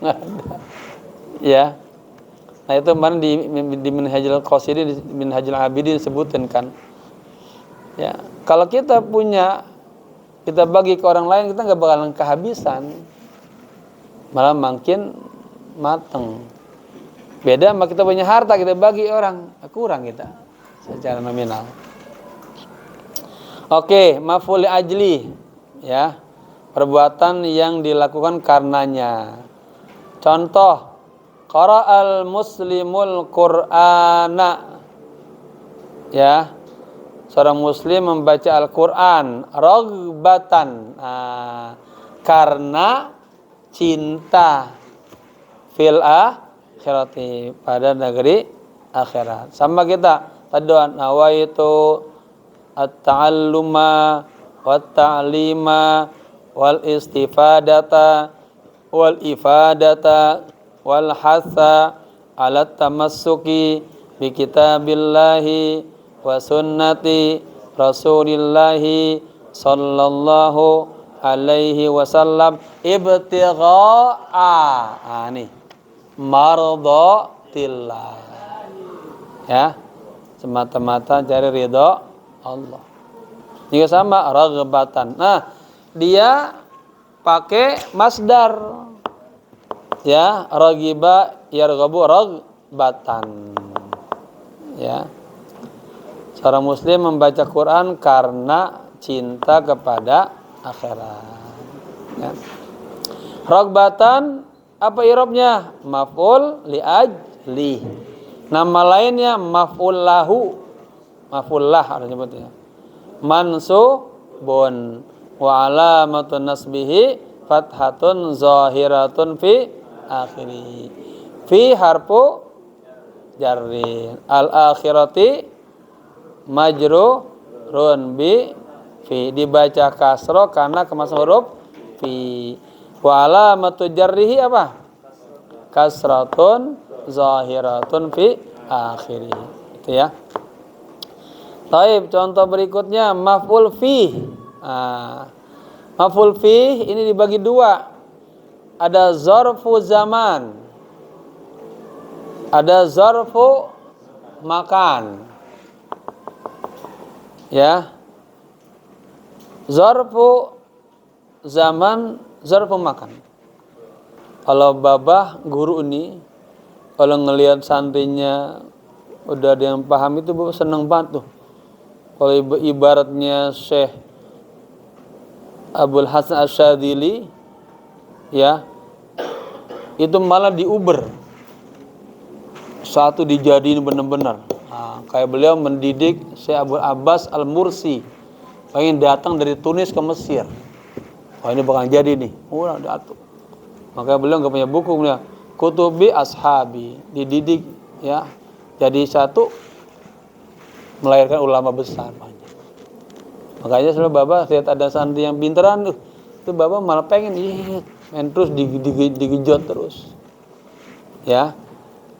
Nggak ada. Ya. Nah, itu kemarin di Minhajul Qasidi, di Minhajul Abidin disebutkan kan. Ya, kalau kita punya, kita bagi ke orang lain, kita nggak bakalan kehabisan. Malah makin mateng. Beda sama kita punya harta, kita bagi orang, kurang kita secara nominal. Oke, maf'ul li ajli, ya, perbuatan yang dilakukan karenanya. Contoh, qara'al muslimul Qur'ana. Ya, seorang muslim membaca Al-Quran raghbatan, karena cinta fil akhirati, pada negeri akhirat. Sama kita tadi doa nawaitu at-ta'alluma wat ta'lima wal istifadata wal ifadata wal hatha ala tamassuki bi kitabillahi wa sunnati rasulillahi sallallahu alaihi wasallam ibtigha'a nih mardatillahi mardatillah. Ya. Semata-mata cari ridha Allah. Juga sama raghbatan. Nah, dia pakai masdar. Ya, raghiba yarghabu raghbatan. Ya. Seorang muslim membaca Quran karena cinta kepada akhirat. Ya. Raghbatan apa i'rabnya? Maf'ul li ajli. Nama lainnya maf'ul lahu. Maf'ul lah harus nyebutnya. Mansubun wa alamatun nasbihi fathatun zahiratun fi akhiri. Fi harfu jarrin. Al akhirati majrurun bi fi, dibaca kasro karena kemasuk huruf fi. Wa alamatu jarrihi apa? Kasratun zahiratun fi akhiri. Itu ya. Taib, contoh berikutnya maf'ul fi. Maf'ul fi ini dibagi dua. Ada zarfu zaman. Ada zarfu makan. Ya. Zarfu zaman, zarfu makan. Kalau babah guru ini, kalau ngelihat santrinya udah ada yang paham itu bapak seneng banget tuh. Kalau ibaratnya Syekh Abdul Hasan Asyadzili, ya, itu malah diuber. Satu dijadiin benar-benar. Nah, kayak beliau mendidik Syekh Abdul Abbas Al-Mursi, pengen datang dari Tunis ke Mesir. Oh ini bakal jadi nih. Udah datang. Maka beliau nggak punya buku, punya kutubi ashabi, dididik ya jadi satu, melahirkan ulama besar banyak. Makanya selalu bapak lihat ada santri yang pinteran tuh, itu bapak malah pengen main terus digejot terus, ya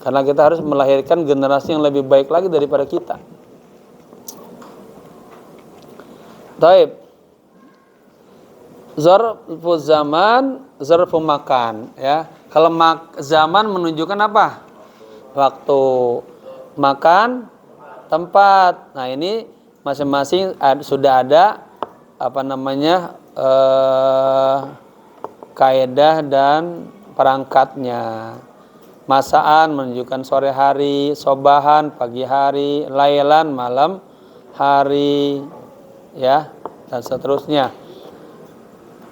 karena kita harus melahirkan generasi yang lebih baik lagi daripada kita. Taib. Zarfu zaman, zarfu makan, ya. Kalau zaman menunjukkan apa? Waktu. Makan tempat. Nah, ini masing-masing sudah ada apa namanya? Kaidah dan perangkatnya. Masaan menunjukkan sore hari, sobahan pagi hari, lailan malam hari, ya, dan seterusnya.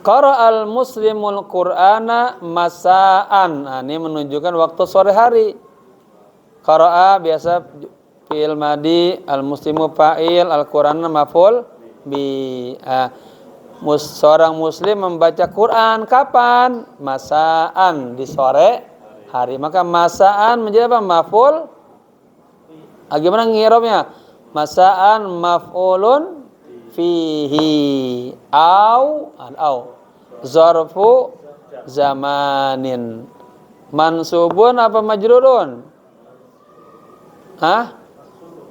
Qara'al muslimul Qur'ana masaan. Nah, ini menunjukkan waktu sore hari. Qara'a biasa fi'il madi, al muslimu fa'il, al Qur'ana maf'ul bi. Seorang muslim membaca Quran kapan? Masaan, di sore hari. Maka masaan menjadi apa? Maf'ul. Gimana ngirabnya? Masaan maf'ulun fihi au zarfu zamanin. Mansubun apa majrurun?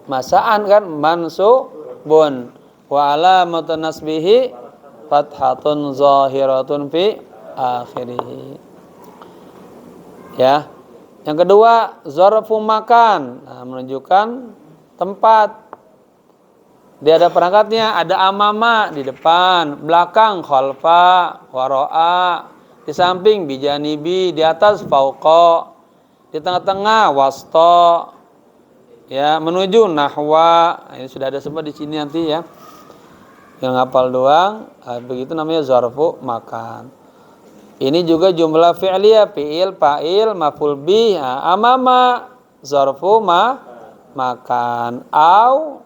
Masaan kan mansubun. Wa alamatun nasbihi fathatun zahiratun fi akhirih. Ya. Yang kedua, zarfu makan. Nah, menunjukkan tempat. Dia ada perangkatnya, ada amama di depan, belakang khalfa, wara'a, di samping bijanibi, di atas fauqa, di tengah-tengah wasta, ya, menuju nahwa. Ini sudah ada semua di sini nanti ya. Yang hafal doang, begitu namanya zarfu makan. Ini juga jumlah fi'liyah, fi'il, fa'il, maf'ul bih, amama, zarfu makan, au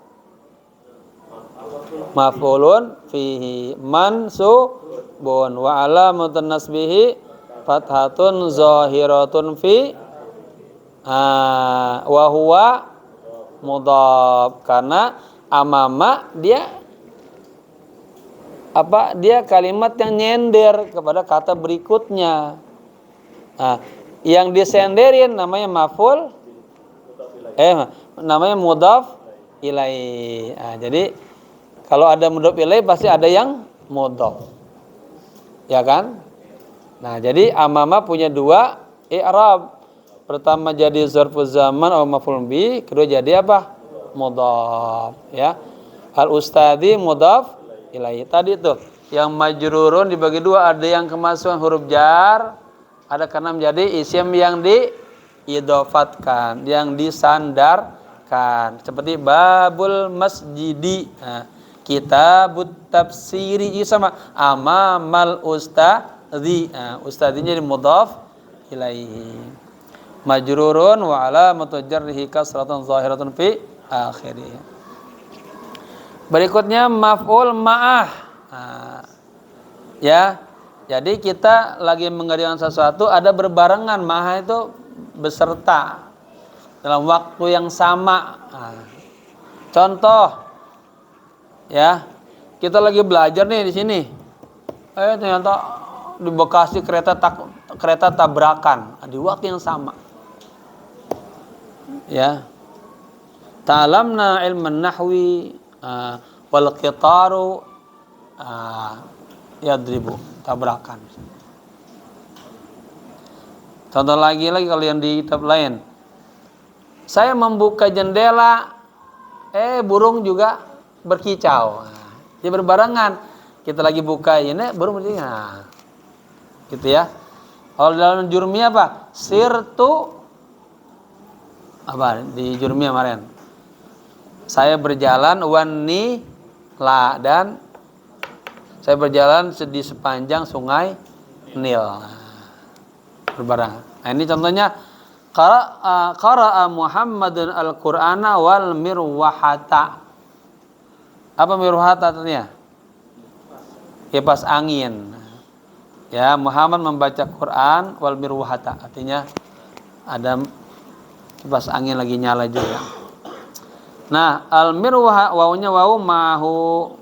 maf'ulun fihi mansubun wa alamatun nasbihi fathatun zahiratun fi wa huwa mudhaf. Karena amama dia kalimat yang nyender kepada kata berikutnya. Yang disenderin namanya maf'ul namanya mudhaf ilaih. Jadi kalau ada mudhaf ilaih pasti ada yang mudhaf. Ya kan? Nah, jadi amama punya dua i'rab. Pertama jadi zarful zaman atau maf'ul bi, kedua jadi apa? Mudhaf, ya. Al ustadi mudhaf ilaihi. Tadi tuh yang majrurun dibagi dua, ada yang kemasukan huruf jar, ada karena menjadi isim yang diidhofatkan, yang disandarkan. Seperti babul masjidi. Nah, kitabut tafsiri sama amamal ustadzi. Nah, ustadzinya jadi mudhaf ilaihi. Majrurun wa alamatu jarrihi kasratun zahiratun fi akhirih. Berikutnya maf'ul ma'ah. Nah, ya. Jadi kita lagi mengerjakan sesuatu, ada berbarengan, ma'ah itu beserta dalam waktu yang sama. Nah, contoh, ya, kita lagi belajar nih di sini. Ternyata di Bekasi kereta tabrakan di waktu yang sama. Ya, ta'alamna ilman nahwi wal qitaru yadribu, tabrakan. Contoh lagi kalau yang di kitab lain, saya membuka jendela, burung juga berkicau. Dia berbarengan. Kita lagi buka ini, burung berkicau. Nah, gitu ya. Kalau dalam jurmiyah apa? Sirtu apa di jurmiyah kemarin? Saya berjalan wani la, dan saya berjalan di sepanjang sungai Nil. Berbarengan. Nah, ini contohnya qara'a Muhammadun al-Qur'ana wal mirwahata. Apa mirwahata artinya? Kipas angin. Ya, Muhammad membaca Quran wal mirwahata, artinya ada kipas angin lagi nyala juga. Nah, al mirwah, wawunya wawu mahu,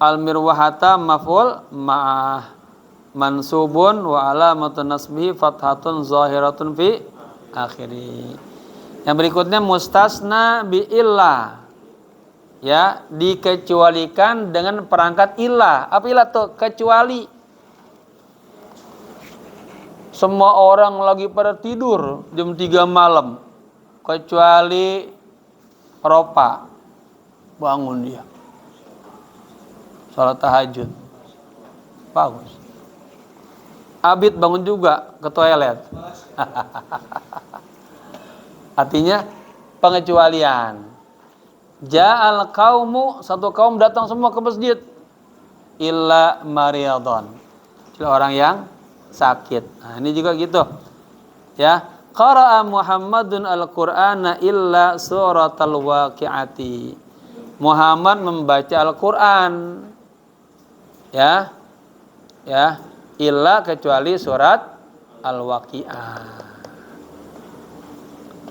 al mirwahata maf'ul ma'ah mansubun wa alamatun nasbihi fathatun zahiratun fi akhiri. Yang berikutnya mustasna bi illah. Ya, dikecualikan dengan perangkat illah. Apa illah tuh? Kecuali. Semua orang lagi pada tidur jam 3 malam, kecuali Ropa. Bangun dia, salat tahajud, bagus. Abid bangun juga ke toilet. Artinya pengecualian. Ja'al qaumu, satu kaum datang semua ke masjid, illa mariyadhan, orang yang sakit. Nah, ini juga gitu. Ya, qara'a Muhammadun al-Qur'ana illa suratal waqi'ati. Muhammad membaca Al-Qur'an. Ya. Ya, illa kecuali surat Al-Waqi'ah.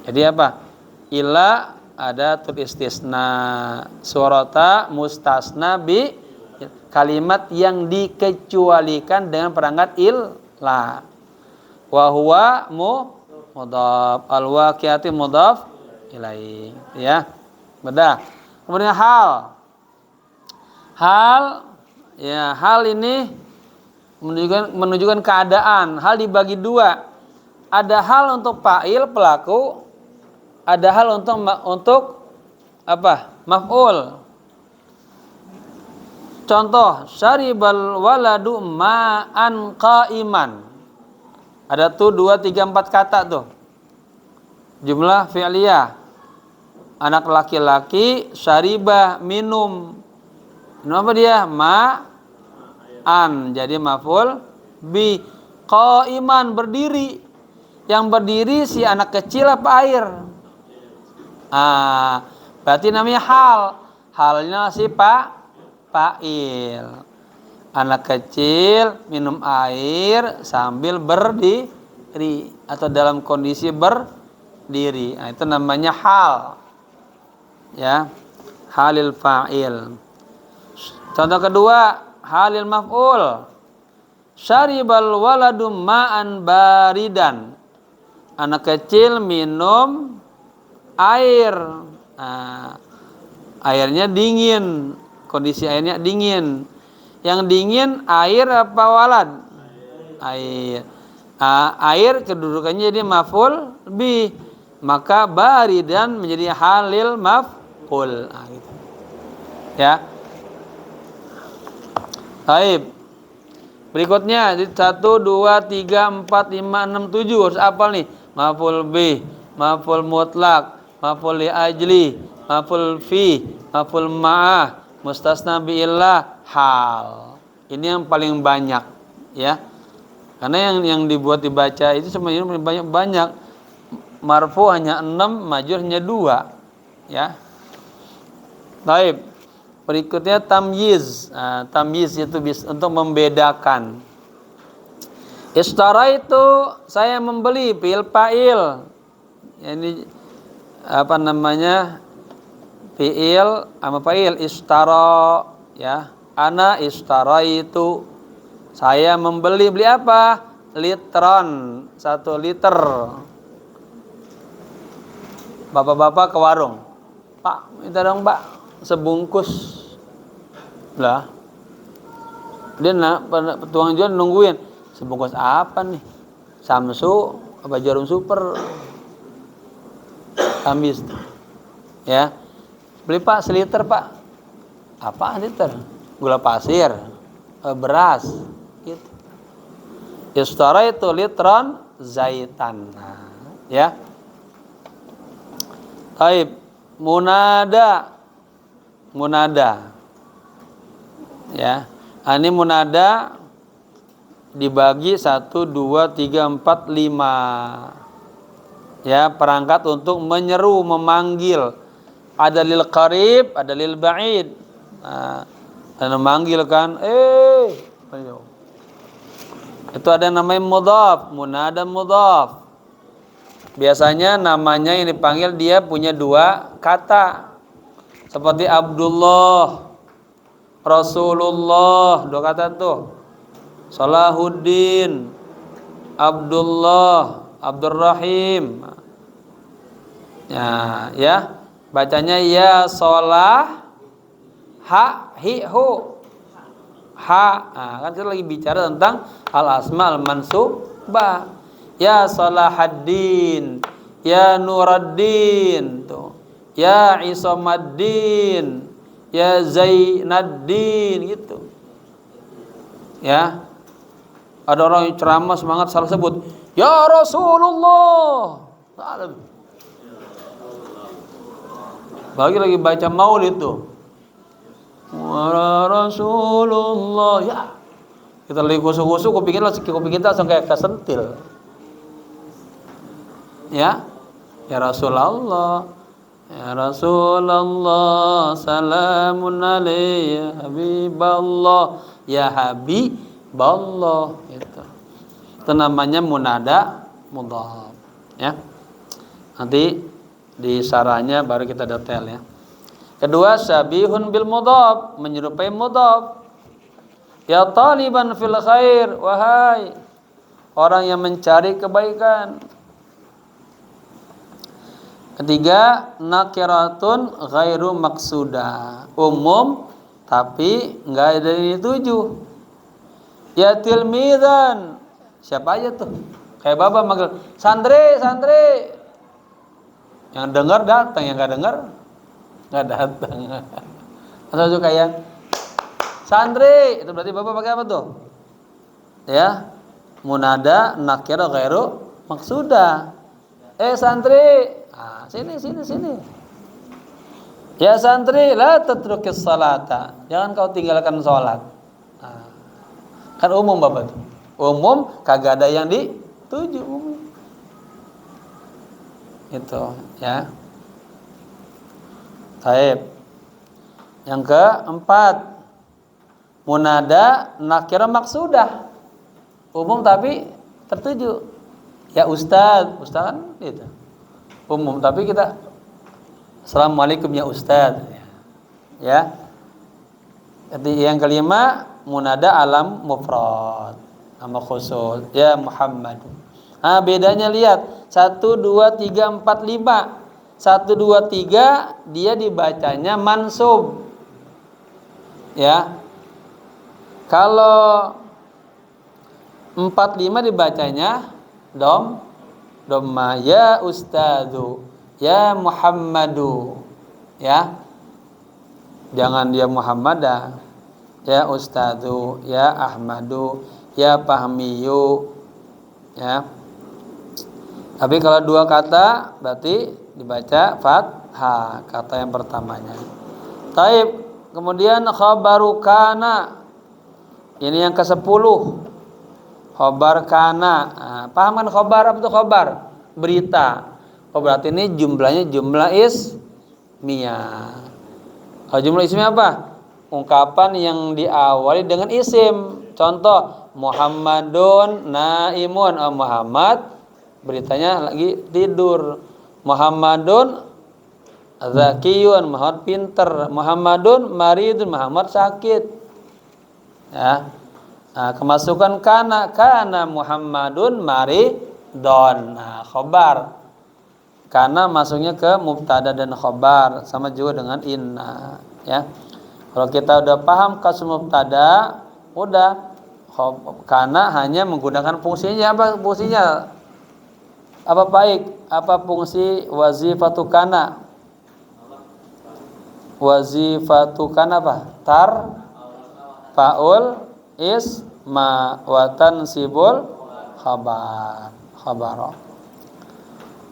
Jadi apa? Illa ada istisna, surata mustasna bi, kalimat yang dikecualikan dengan perangkat illah. Wa huwa mudhaf, al-waqi'ati mudhaf ilaihi, ya. Beda. Kemudian hal, ya, hal ini menunjukkan keadaan. Hal dibagi dua. Ada hal untuk fa'il, pelaku, ada hal untuk apa? Maf'ul. Contoh, syaribal waladu ma'an qa'iman. Ada tuh 2, 3, 4 kata tuh. Jumlah fi'liyah. Anak laki-laki syaribah minum. Minum apa dia? Ma'an. Jadi maf'ul bi. Qa'iman, berdiri. Yang berdiri si anak kecil apa air? Berarti namanya hal. Halnya si fa'il. Anak kecil minum air sambil berdiri atau dalam kondisi berdiri. Nah, itu namanya hal. Ya. Halil fa'il. Contoh kedua, halil maf'ul. Syaribal waladu ma'an baridan. Anak kecil minum air. Nah, airnya dingin, kondisi airnya dingin. Yang dingin air apa walad? Air. Air kedudukannya jadi maf'ul bih, maka baridan menjadi halil maf'ul. Gitu. Ya. Baik. Berikutnya 1 2 3 4 5 6 7 harus hafal nih. Maf'ul bih, maf'ul mutlak, maf'ul li ajli, maf'ul fi, maf'ul ma'ah, mustasna biillah, hal. Ini yang paling banyak, ya. Karena yang dibuat dibaca itu sebenarnya banyak. Marfu hanya 6, majrur hanya 2, ya. Baik. Berikutnya tamyiz. Tamyiz itu untuk membedakan. Ishtara itu saya membeli, fi'il fa'il. Ini apa namanya? Fi'il sama fa'il. Ishtara, ya. Ana ishtara itu saya membeli. Beli apa? Litron, 1 liter. Bapak-bapak ke warung. Pak, minta dong Pak, sebungkus. Lah. Dia tukang jual nungguin. Sebungkus apa nih? Samsu apa Jarum Super? Kamis. Ya. Beli Pak, seliter Pak. Apa liter? Gula pasir. Beras. Gitu. Ishtara itu litron zaitan. Ya. Taib. Munada. Ya. Ini munada dibagi 1 2 3 4 5. Ya, perangkat untuk menyeru, memanggil. Ada lil qarib, ada lil ba'id. Dan memanggil kan, itu ada yang namanya mudhaf, munada mudhaf. Biasanya namanya yang dipanggil dia punya 2 kata. Seperti Abdullah, Rasulullah, 2 kata tuh. Salahuddin, Abdullah, Abdurrahim. Ya. Bacanya ya solah ha hi hu. Ha. Kan kita lagi bicara tentang al-asma al-mansubah. Ya Salahaddin, ya Nuraddin tuh. Ya Isamaddin, ya Zainaddin gitu. Ya. Ada orang yang ceramah semangat salah sebut. Ya Rasulullah. Lagi baca maulid tuh. Ya Rasulullah. Ya. Kita lagi kusuk-kusuk kuping kita langsung kayak kesentil. Ya. Ya Rasulullah. Ya Rasulullah, salamun alayya habiballah. Ya habiballah gitu. Itu namanya munada mudhaf, ya. Nanti di sarahnya baru kita detail, ya. Kedua, syabihun bil mudhaf, menyerupai mudhaf. Ya taliban fil khair, wahai orang yang mencari kebaikan. Ketiga, nakiratun ghairu maksuda, umum tapi enggak ada yang dituju. Ya tilmidan, siapa aja tuh? Kayak bapak manggil santri. Yang dengar datang, yang enggak dengar enggak datang. Atau juga kayak santri, itu berarti bapak pakai apa tuh? Ya, munada nakira ghairu maksuda. Santri, sini. Ya santri, la tatrukis salata. Jangan kau tinggalkan sholat. Kan umum bapak tuh. Umum, kagak ada yang dituju umum. Itu, ya. Baik. Yang keempat, munada nakira maksudah. Umum tapi tertuju. Ya ustaz kan gitu. Umum tapi kita assalamualaikum ya ustaz. Ya. Jadi yang kelima, munada alam mufrad, nama khusus. Ya Muhammad. Bedanya lihat 1 2 3 4 5. 1 2 3 dia dibacanya mansub. Ya. Kalau 45 dibacanya dhamma. Ya Ustadzu, ya Muhammadu. Ya. Jangan dia Muhammadah. Ya Ustadzu, ya Ahmadu, ya Fahmiyu. Ya. Tapi kalau dua kata berarti dibaca fathah kata yang pertamanya. Taib. Kemudian khabaru kana. Ini yang ke-10. Khobar kana. Nah, paham kan khobar apa itu khobar? Berita. Oh berarti ini jumlahnya jumlah ismiyah. Kalau jumlah ismiyah apa? Ungkapan yang diawali dengan isim. Contoh Muhammadun naimun. Oh, Muhammad beritanya lagi tidur. Muhammadun zakiyun, Muhammad pinter. Muhammadun maridun, Muhammad sakit. Ya. Nah, kemasukan kana Muhammadun maridon. Nah, khobar. Karena masuknya ke mubtada dan khobar sama juga dengan inna, ya. Kalau kita udah paham kasus mubtada, udah karena hanya menggunakan fungsinya. Apa fungsinya? Apa baik? Apa fungsi wazifatu kana? Wazifatu kana apa? Faul isma wa tansibul khabar.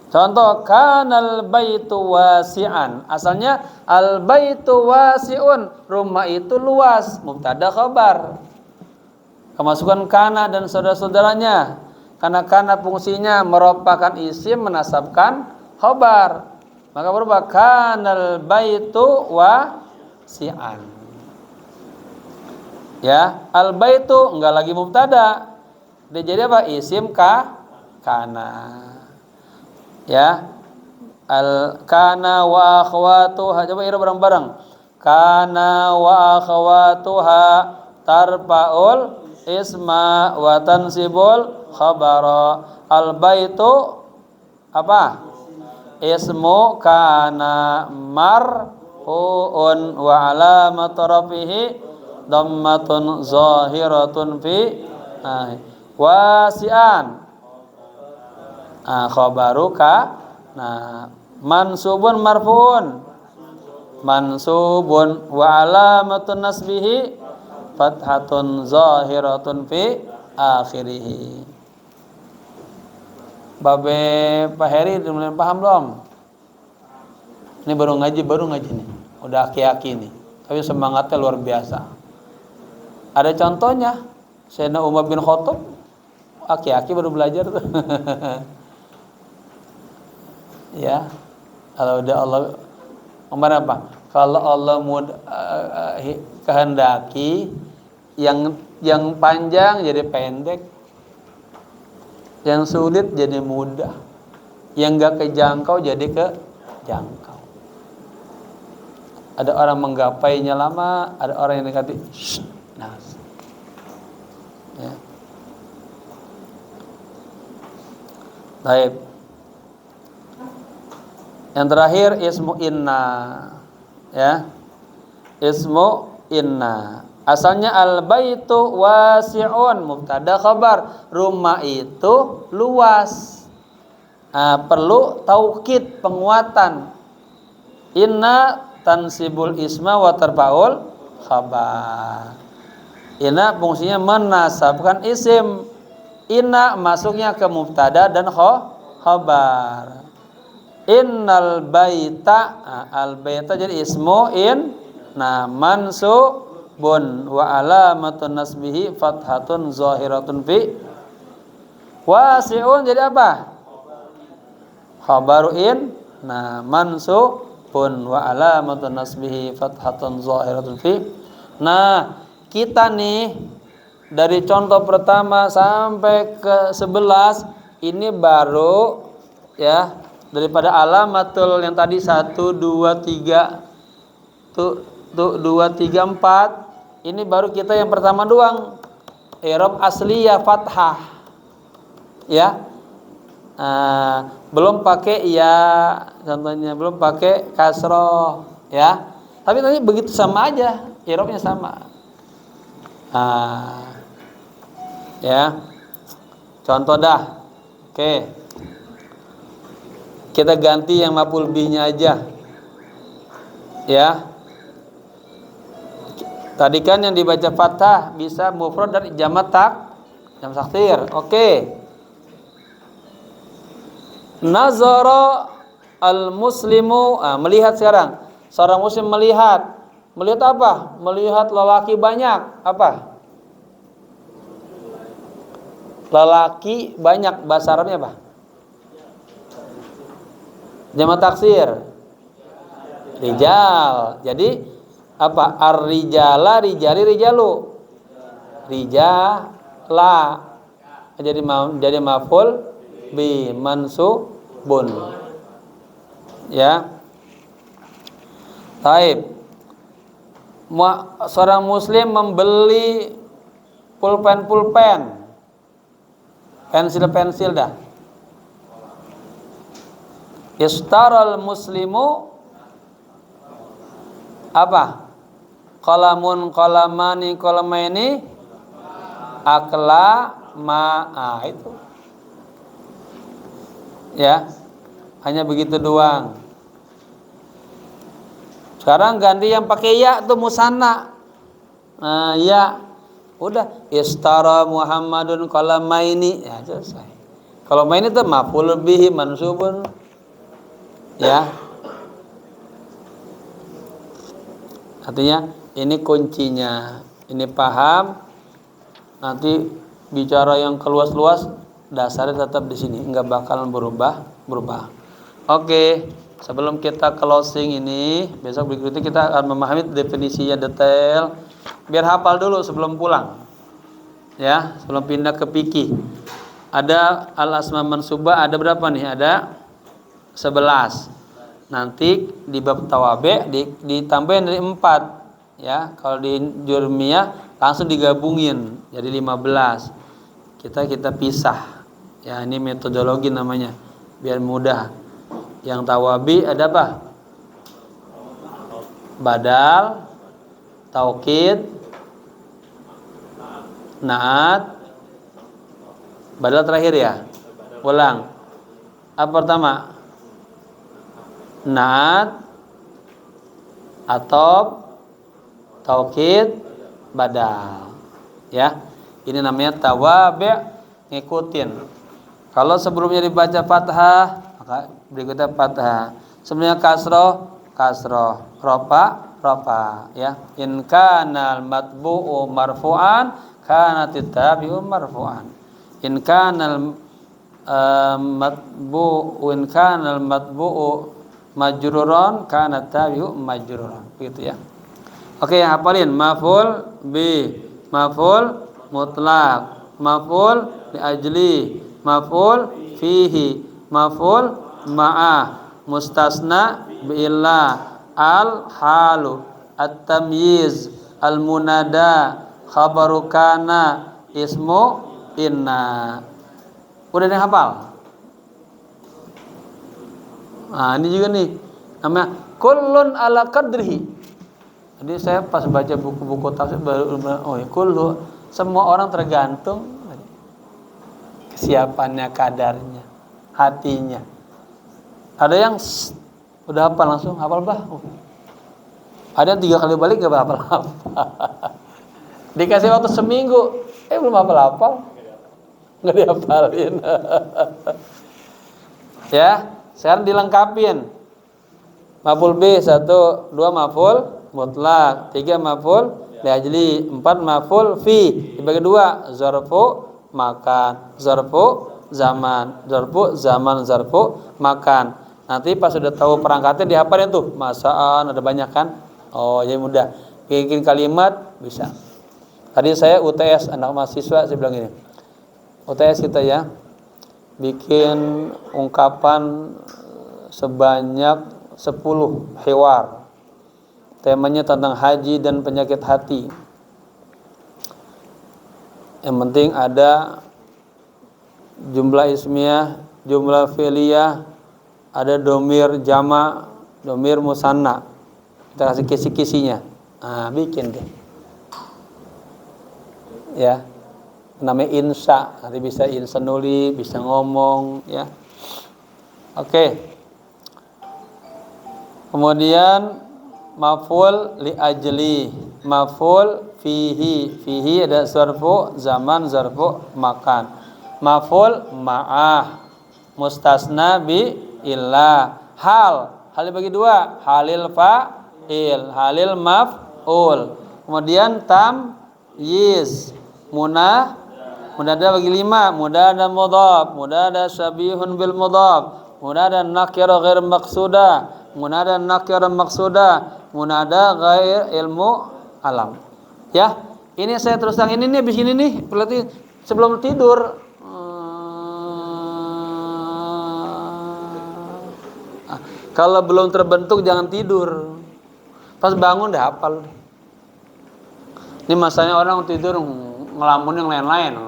Contoh kanal baitu wasi'an. Asalnya al baitu wasi'un, rumah itu luas, mubtada khabar. Kemasukan kana dan saudara-saudaranya. Karena kana fungsinya merupakan isim menasabkan khabar. Maka berubah kanal baitu wasi'an. Ya, al baitu enggak lagi mubtada. Dia jadi apa? Isim kana. Ya. Al kana wa akhwatuha. Coba ira bareng-bareng. Kana wa akhwatuha tarfa'ul isma wa tansibul khabara. Al baitu apa? Ismu kana marfu'un wa alamatu rafihi dhammatun zahiratun fi wasi'an. Khabaruka. Nah, mansubun marfu'un. Mansubun wa alamatun nasbihi fathatun zahiratun fi akhirih. Babe Pak Heri mulai paham belum? Ini baru ngaji nih. Udah aki-aki nih. Tapi semangatnya luar biasa. Ada contohnya. Sayyidina Umar bin Khattab aki-aki baru belajar tuh. Ya. Kalau udah Allah Umar apa? Kalau Allah kehendaki yang panjang jadi pendek, yang sulit jadi mudah, yang gak kejangkau jadi kejangkau. Ada orang menggapainya lama, ada orang yang dekati. Nah, ya. Baik. Yang terakhir ismu inna, ya. Ismu inna. Asalnya al baitu wasi'un, mubtada khabar. Rumah itu luas. Perlu taukid, penguatan. Inna tansibul isma wa tarfa'ul khabar. Inna fungsinya menasabkan isim. Inna masuknya ke mubtada dan khabar. Innal baita, al baita jadi ismu inna mansubun wa alamatun nasbihi fathatun zahiratun fi wasi'un jadi apa? Khabaru inna mansubun wa alamatun nasbihi fathatun zahiratun fi. Nah, kita nih dari contoh pertama sampai ke 11 ini baru ya, daripada alamatul yang tadi 1 2 3 tuh 2 3 4 ini baru kita yang pertama doang i'rab asliyah fathah ya. Belum pakai ya, contohnya belum pakai kasroh ya. Tapi tadi begitu sama aja, i'rabnya sama. Ya. Contoh dah. Oke. Kita ganti yang maf'ul bihnya aja. Ya. Tadi kan yang dibaca fathah bisa mufrad dari jamak taksir. Oke. Nazara al-muslimu, melihat sekarang. Seorang muslim melihat. Melihat apa? Melihat lelaki banyak. Apa? Lelaki banyak, bahasa Arabnya apa? Jamak taksir. Rijal. Jadi apa? Ar-rijala, rijali, rijalu. Rijala. Jadi maf'ul bi mansubun. Ya. Taib. Seorang muslim membeli pulpen, pensil dah. Istaral muslimu apa? Qalamun qalamani qalamaini akla ma'a, itu. Ya. Hanya begitu doang. Sekarang ganti yang pakai ya tuh musanna. Nah, ya. Udah, istara Muhammadun qalamaini, ya selesai. Qalamaini itu maf'ul bihi mansubun. Ya. Artinya ini kuncinya. Ini paham. Nanti bicara yang keluas-luas dasarnya tetap di sini, enggak bakalan berubah. Oke. Sebelum kita closing ini, besok berikutnya kita akan memahami definisinya detail. Biar hafal dulu sebelum pulang. Ya, sebelum pindah ke fikih. Ada al-asma mansubah, ada berapa nih? Ada 11. Nanti di bab tawabe ditambahin dari 4. Ya, kalau di jurmiyah langsung digabungin jadi 15. Kita pisah. Ya, ini metodologi namanya. Biar mudah. Yang tawabi ada apa? Badal, taukid, naat. Badal terakhir ya. Ulang. Apa pertama? Naat, atob, taukid, badal. Ya. Ini namanya tawabi', ngikutin. Kalau sebelumnya dibaca fathah, maka berikutnya fathah. Sebelumnya kasroh, rofa, ya. In kanal matbu'u marfu'an kanatit tabi'u marfu'an. In kanal matbu'u majruran kanat tabi'u majruran. Begitu ya. Oke, hafalin maf'ul bi, maf'ul mutlaq, maf'ul li ajli, maf'ul fihi, maf'ul ma'ah, mustasna bi'illah, al halu, at-tamyiz, al munada, khabaru kana, ismu inna. Udah ada yang hafal? Nah, ini juga nih namanya kullun ala qadrihi. Jadi saya pas baca buku-buku tafsir baru kullu, semua orang tergantung kesiapannya, kadarnya, hatinya. Ada yang udah hafal langsung, hafal bah. Ada yang 3 kali balik gak hafal. Dikasih waktu seminggu, belum hafal, nggak dihafalin. Ya, sekarang dilengkapin. Maf'ul bi 1, 2 maf'ul mutlaq, 3 maf'ul li ajli, 4 maf'ul fi, dibagi 2, zarfu makan, zarfu zaman, zarfu makan. Nanti pas sudah tahu perangkatnya dihafalin tuh, masaan ada banyak kan. Oh, jadi mudah. Bikin kalimat bisa. Tadi saya UTS anak mahasiswa, saya bilang ini. UTS kita ya. Bikin ungkapan sebanyak 10 hiwar. Temanya tentang haji dan penyakit hati. Yang penting ada jumlah ismiyah, jumlah fi'liyah, ada domir jama, domir musanna. Kita kasih kisi-kisinya. Bikin deh. Ya. namanya insya. Nanti bisa insya nulis, bisa ngomong, ya. Oke. Kemudian maf'ul li ajli, maf'ul fihi ada zarfu zaman, zarfu makan. Maf'ul ma'ah, mustasna bi illa. Hal dibagi dua, halil fa'il, halil maf'ul. Kemudian tamyiz, munada bagi 5, munada mudhaf, munada syabihun bil mudhaf, munada nakira ghair maqsuda, munada nakira maqsuda, munada ghair ilmu alam. Ya, ini saya teruskan ini nih, habis ini nih, berarti sebelum tidur. Kalau belum terbentuk jangan tidur. Pas bangun udah hafal. Ini masanya orang tidur ngelamun yang lain-lain.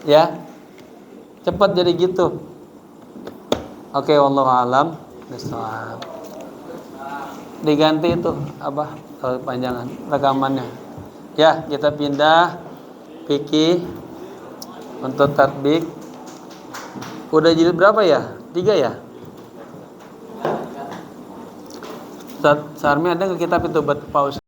Ya. Cepat jadi gitu. Oke, wallahu alam bishawab. Diganti itu apa? Panjangan rekamannya. Ya, kita pindah fikih untuk tatbik. Udah jilid berapa ya? 3 ya? Ustaz Sarmi ada nggak kitab itu buat pause?